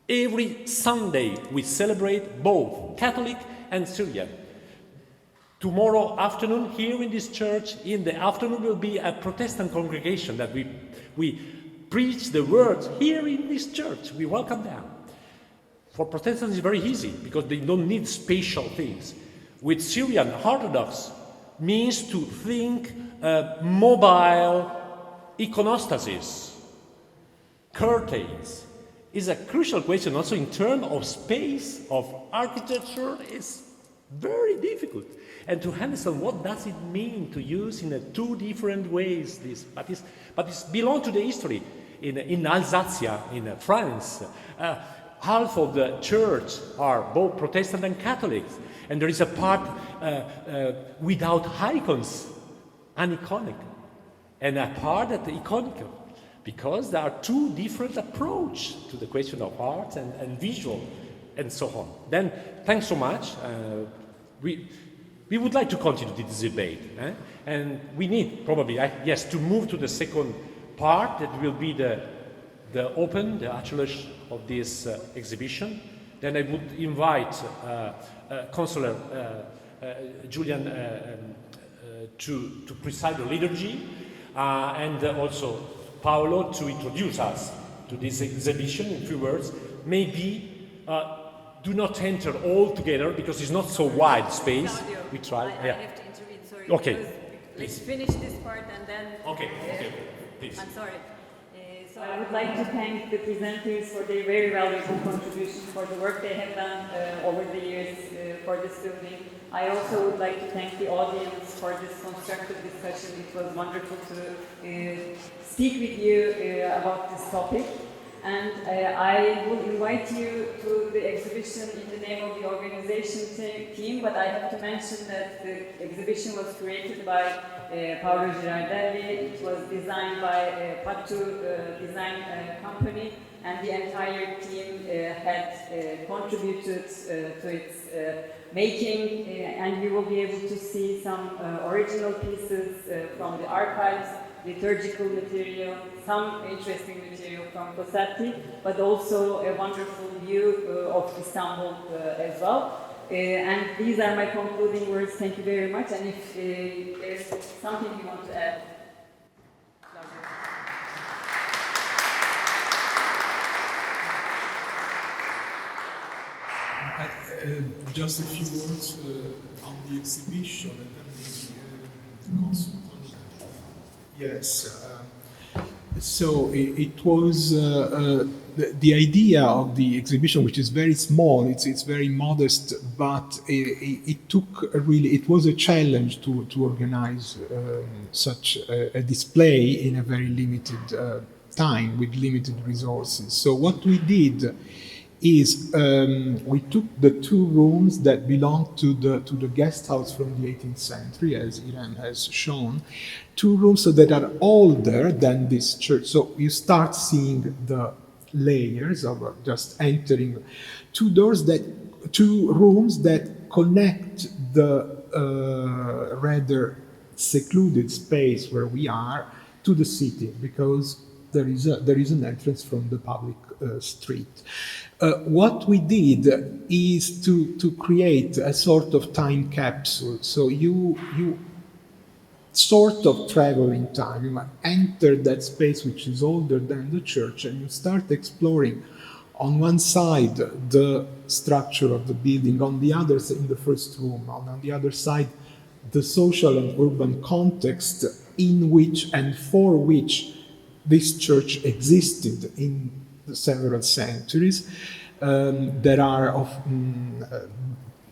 Every Sunday we celebrate both Catholic and Syrian. Tomorrow afternoon here in this church, in the afternoon will be a Protestant congregation that we preach the words here in this church. We welcome them. For Protestants it's very easy because they don't need special things. With Syrian Orthodox means to think mobile iconostasis, curtains, is a crucial question also in terms of space, of architecture. Is very difficult. And to understand what does it mean to use in two different ways this, but it belongs to the history in Alsace, in France. half of the church are both Protestant and Catholics, and there is a part without icons, aniconic, and a part that iconical, because there are two different approaches to the question of art and visual, and so on. Then, thanks so much. We would like to continue this debate, and we need probably, yes, to move to the second part that will be the atelier of this exhibition. Then I would invite Councillor Julian to preside the liturgy, and also Paolo to introduce us to this exhibition in few words. Maybe do not enter all together because it's not so wide space. Claudio, We try. I have to intervene, sorry. Okay. Let's finish this part and then... Okay, please. I'm sorry. So I would like to thank the presenters for their very valuable contribution for the work they have done over the years for this building. I also would like to thank the audience for this constructive discussion. It was wonderful to speak with you about this topic. And I will invite you to the exhibition in the name of the organization team, but I have to mention that the exhibition was created by Paolo Girardelli. It was designed by Patu Design Company, and the entire team had contributed to its making, and you will be able to see some original pieces from the archives, liturgical material, some interesting material from Fossati, but also a wonderful view of Istanbul as well. And these are my concluding words. Thank you very much. And if there's something you want to add, just a few words on the exhibition, and then maybe consult. Yes. So it was the idea of the exhibition, which is very small. It's very modest, but it took it was a challenge to organize such a display in a very limited time with limited resources. So what we did is we took the two rooms that belonged to the guest house from the 18th century, as Irem has shown, two rooms that are older than this church. So you start seeing the layers of just entering two rooms that connect the rather secluded space where we are to the city, because there is an entrance from the public street. What we did is to create a sort of time capsule. So you sort of travel in time. You enter that space which is older than the church, and you start exploring on one side the structure of the building, on the other side, in the first room, on the other side, the social and urban context in which and for which this church existed in the several centuries. There are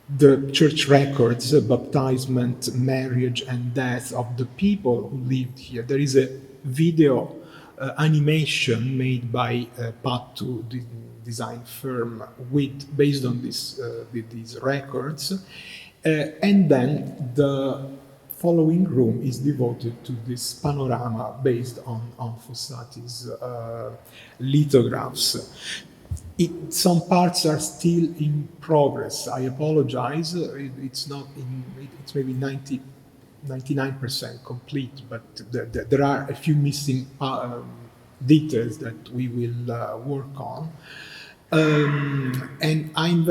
the church records, baptism, marriage, and death of the people who lived here. There is a video animation made by Patu, the design firm, based on these records, and then the following room is devoted to this panorama based on Fossati's lithographs. Some parts are still in progress. I apologize. It's not it's maybe 99% complete, but there are a few missing details that we will work on. And I'm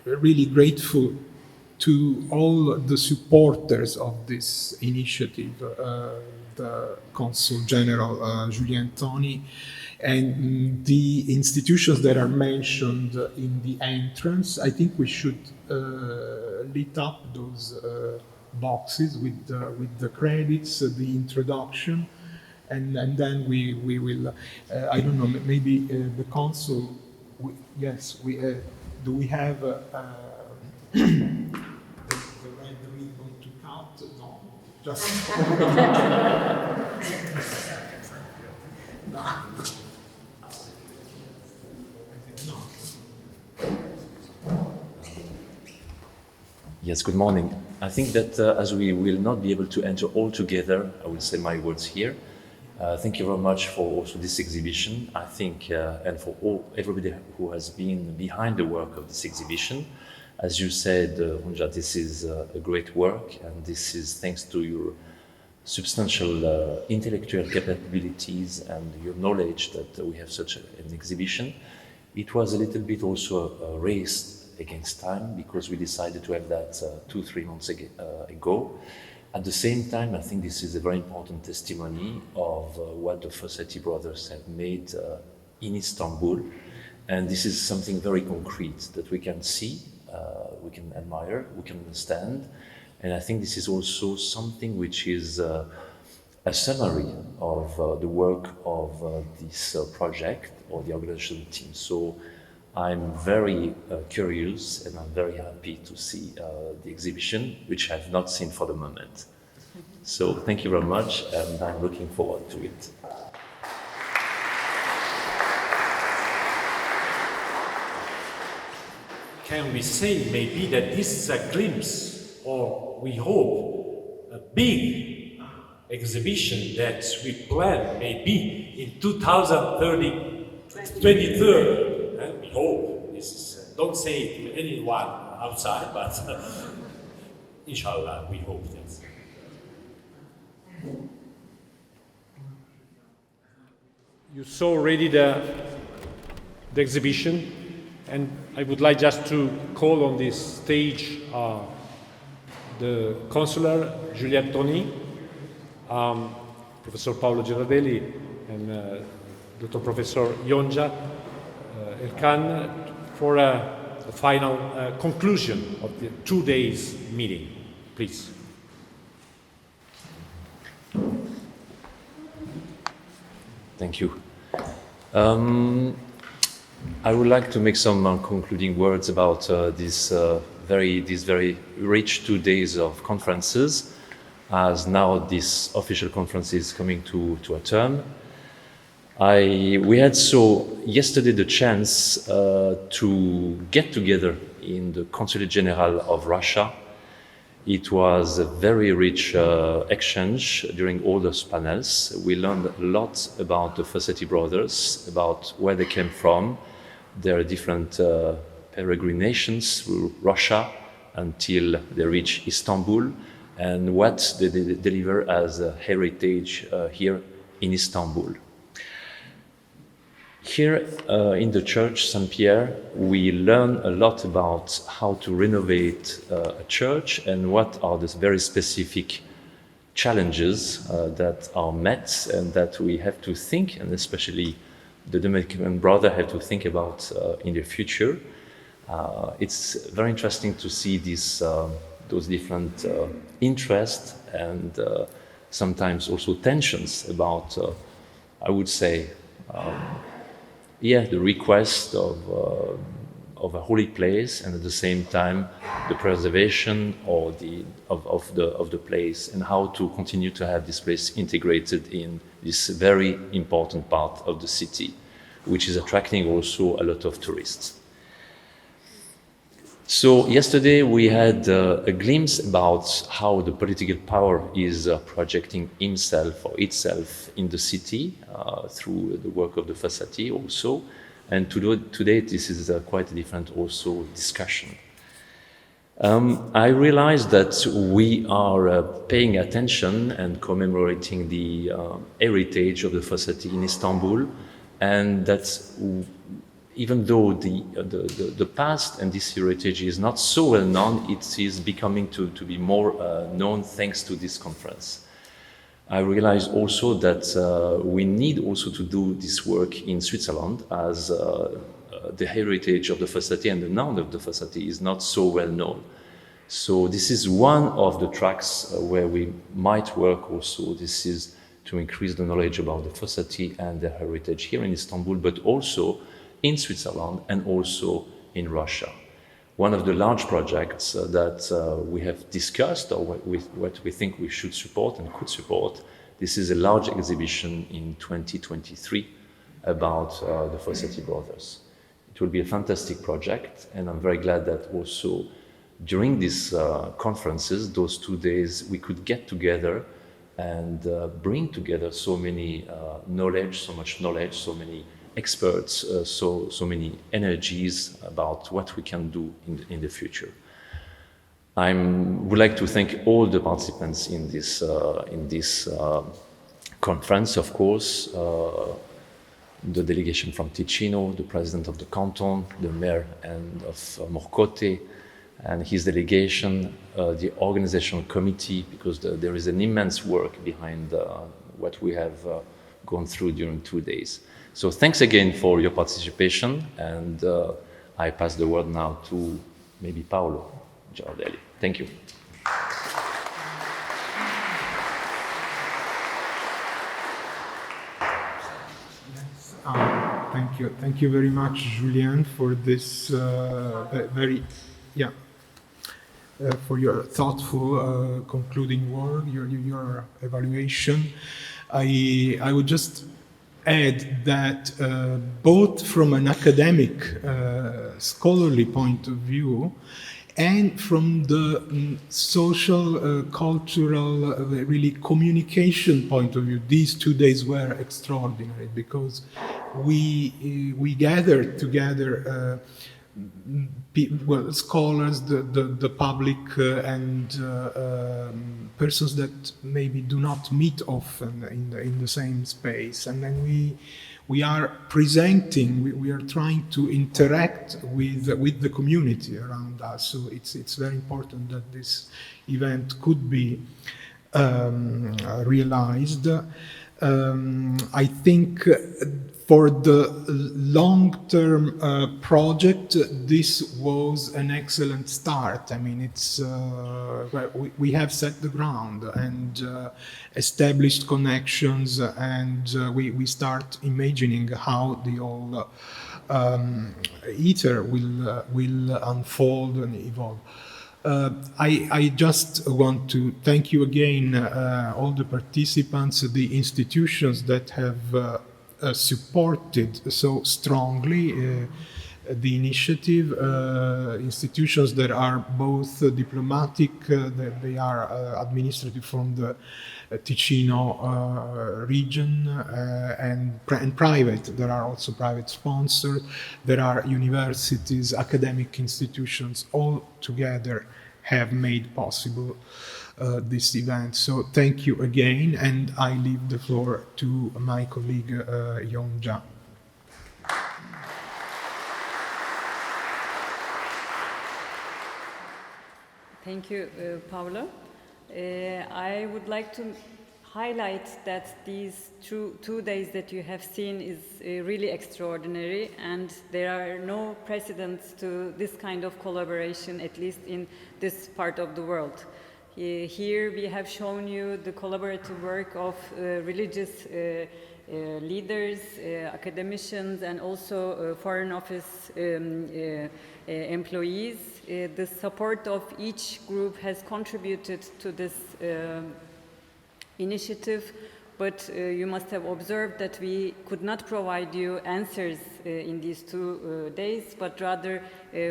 really grateful to all the supporters of this initiative, the Consul General Julien Tony, and the institutions that are mentioned in the entrance. I think we should lit up those boxes with the credits, the introduction, and then we will. I don't know. Maybe the consul. Yes. Do we have the red ribbon to count? No. Just. No. Yes, good morning. I think that as we will not be able to enter all together, I will say my words here. Thank you very much for also this exhibition. I think, and for everybody who has been behind the work of this exhibition. As you said, Yonca, this is a great work, and this is thanks to your substantial intellectual capabilities and your knowledge that we have such an exhibition. It was a little bit also a race against time, because we decided to have that 2-3 months ago. At the same time, I think this is a very important testimony of what the Fossati brothers have made in Istanbul. And this is something very concrete that we can see, we can admire, we can understand. And I think this is also something which is a summary of the work of this project or the organization team. So I'm very curious, and I'm very happy to see the exhibition, which I've not seen for the moment. So thank you very much, and I'm looking forward to it. Can we say maybe that this is a glimpse, or we hope, a big exhibition that we plan maybe in 2023? We hope. This is, don't say it to anyone outside, but inshallah, we hope that. You saw already the exhibition, and I would like just to call on this stage the consular, Juliette Toni, Professor Paolo Girardelli, and Dr. Professor Yonca Erkan for a final conclusion of the 2 days meeting, please. Thank you. I would like to make some concluding words about these very rich 2 days of conferences, as now this official conference is coming to a term. We had yesterday the chance to get together in the Consulate General of Russia. It was a very rich exchange during all those panels. We learned a lot about the Fossati brothers, about where they came from, their different peregrinations through Russia until they reach Istanbul, and what they deliver as a heritage here in Istanbul. Here in the church, Sen Piyer, we learn a lot about how to renovate a church and what are the very specific challenges that are met and that we have to think, and especially the Dominican brother have to think about in the future. It's very interesting to see those different interests and sometimes also tensions about, I would say, the request of a holy place, and at the same time the preservation of the place, and how to continue to have this place integrated in this very important part of the city, which is attracting also a lot of tourists. So yesterday we had a glimpse about how the political power is projecting himself or itself in the city through the work of the Fossati also. And today this is quite a different also discussion. I realized that we are paying attention and commemorating the heritage of the Fossati in Istanbul, and that even though the past and this heritage is not so well known, it is becoming to be more known thanks to this conference. I realize also that we need also to do this work in Switzerland, as the heritage of the Fossati and the noun of the Fossati is not so well known. So this is one of the tracks where we might work also. This is to increase the knowledge about the Fossati and their heritage here in Istanbul, but also in Switzerland and also in Russia. One of the large projects that we have discussed, or what we think we should support and could support, this is a large exhibition in 2023 about the Fossati brothers. It It will be a fantastic project, and I'm very glad that also during these conferences, those 2 days, we could get together and bring together so many knowledge, so much knowledge, so many experts, so many energies about what we can do in the future. I would like to thank all the participants in this conference, of course, the delegation from Ticino, the president of the canton, the mayor of Morcote, and his delegation, the organizational committee, because there is an immense work behind what we have gone through during 2 days. So thanks again for your participation, and I pass the word now to maybe Paolo Girardelli. Thank you. Thank you very much, Julien, for this for your thoughtful concluding word, your evaluation. I would just add that both from an academic, scholarly point of view, and from the social, cultural, really communication point of view, these 2 days were extraordinary because we gathered together scholars, the public, and persons that maybe do not meet often in the same space, and then we are presenting, we are trying to interact with the community around us. So it's very important that this event could be realized. I think for the long-term project, this was an excellent start. I mean, it's we have set the ground and established connections, and we start imagining how the whole ITER will unfold and evolve. I just want to thank you again, all the participants, the institutions that have supported so strongly the initiative, institutions that are both diplomatic, they are administrative from the Ticino region, and private. There are also private sponsors. There are universities, academic institutions, all together have made possible this event. So thank you again, and I leave the floor to my colleague Yonca. Thank you, Paolo. I would like to highlight that these 2 days that you have seen is really extraordinary, and there are no precedents to this kind of collaboration, at least in this part of the world. Here we have shown you the collaborative work of religious leaders, academicians, and also Foreign Office employees. The support of each group has contributed to this initiative, but you must have observed that we could not provide you answers in these 2 days, but rather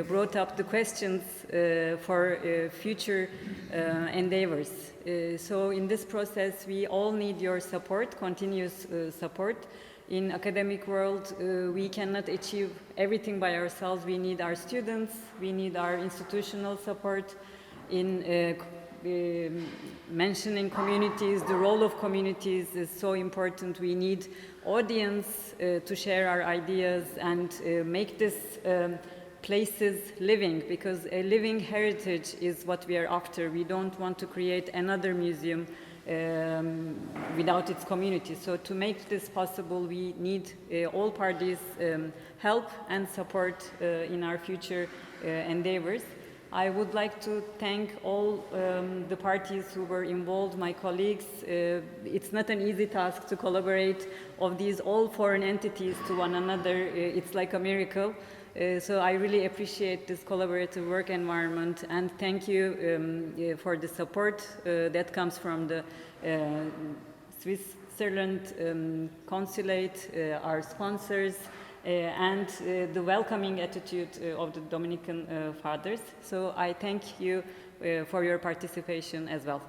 brought up the questions for future endeavors. So in this process, we all need your support, continuous support. In academic world, we cannot achieve everything by ourselves. We need our students, we need our institutional support. In mentioning communities, the role of communities is so important. We need audience to share our ideas and make this places living, because a living heritage is what we are after. We don't want to create another museum without its community. So to make this possible, we need all parties' help and support in our future endeavors. I would like to thank all the parties who were involved, my colleagues. It's not an easy task to collaborate of these all foreign entities to one another. It's like a miracle. So I really appreciate this collaborative work environment, and thank you for the support that comes from the Switzerland consulate, our sponsors, and the welcoming attitude of the Dominican fathers. So I thank you for your participation as well.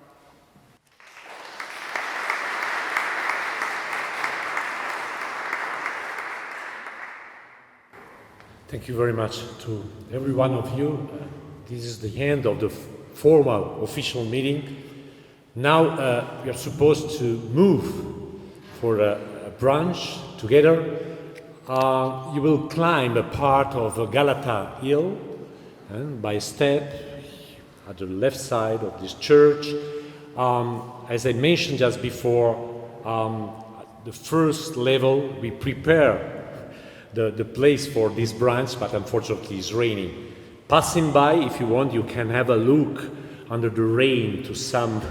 Thank you very much to every one of you. This is the end of the formal official meeting. Now we are supposed to move for a brunch together. You will climb a part of Galata hill by step at the left side of this church. As I mentioned just before, the first level we prepare the place for this brunch, but unfortunately it's raining. Passing by, if you want, you can have a look under the rain to some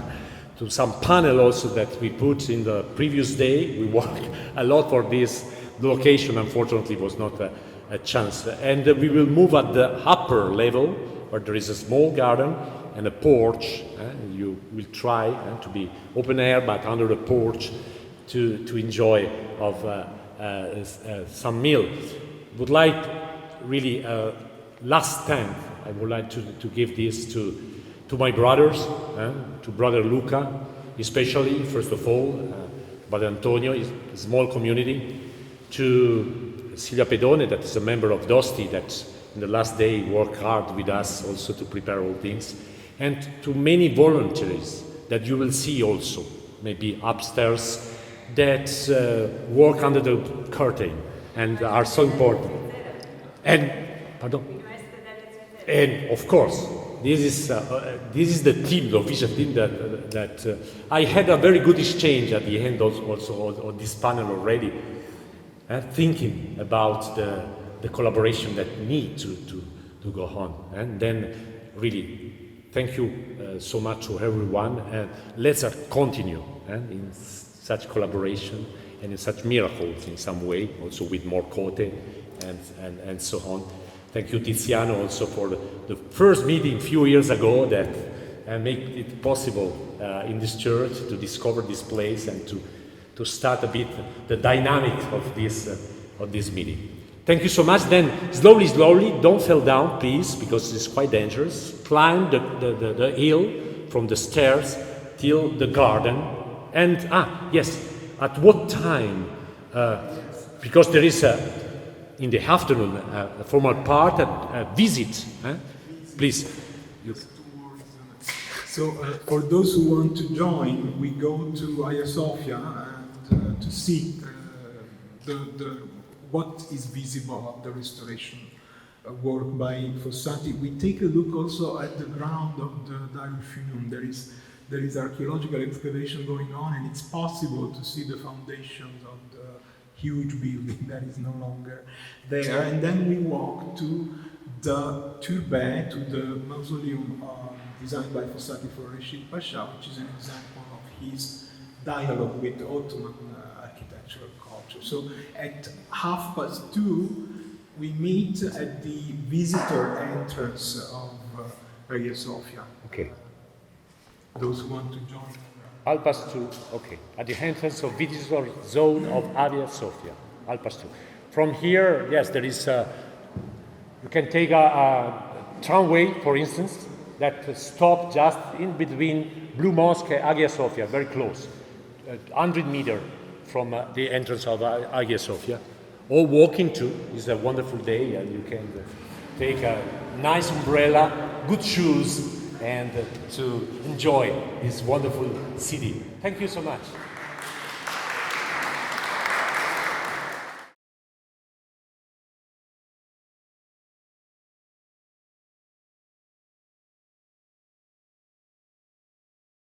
panel also that we put in the previous day. We worked a lot for this. The location, unfortunately, was not a chance. And we will move at the upper level, where there is a small garden and a porch. You will try to be open air, but under the porch to enjoy of some meal. Would like really last time I would like to give this to my brothers, to brother Luca, especially first of all, brother Antonio, is a small community, to Silvia Pedone, that is a member of Dost-I, that in the last day worked hard with us also to prepare all things, and to many volunteers that you will see also, maybe upstairs, that work under the curtain and are so important. And, pardon? And of course, this is the team, the official team that I had a very good exchange at the end also of this panel already, thinking about the collaboration that need to go on. And then really, thank you so much to everyone, and let's continue in such collaboration and in such miracles in some way, also with more Cote and so on. Thank you, Tiziano, also for the first meeting a few years ago that made it possible in this church to discover this place and to start a bit the dynamic of this meeting. Thank you so much. Then slowly, don't fall down, please, because it's quite dangerous. Climb the hill from the stairs till the garden. And yes, at what time? Because there is in the afternoon a formal part, a visit. Please. So for those who want to join, we go to Hagia Sophia and to see what is visible of the restoration work by Fossati. We take a look also at the ground of the Darul Funun. There is archaeological excavation going on, and it's possible to see the foundations of the huge building that is no longer there. And then we walk to the Türbe, to the mausoleum designed by Fossati for Reshid Pasha, which is an example of his dialogue with Ottoman architectural culture. So at 2:30, we meet at the visitor entrance of Hagia Sophia. Okay. Those who want to join. 2:30, okay. At the entrance of visitor zone of Hagia Sophia, 2:30. From here, yes, there is you can take a tramway, for instance, that stop just in between Blue Mosque and Hagia Sophia, very close, 100 meters from the entrance of Hagia Sophia. Or walking too, it's a wonderful day, and you can take a nice umbrella, good shoes, and to enjoy this wonderful city. Thank you so much.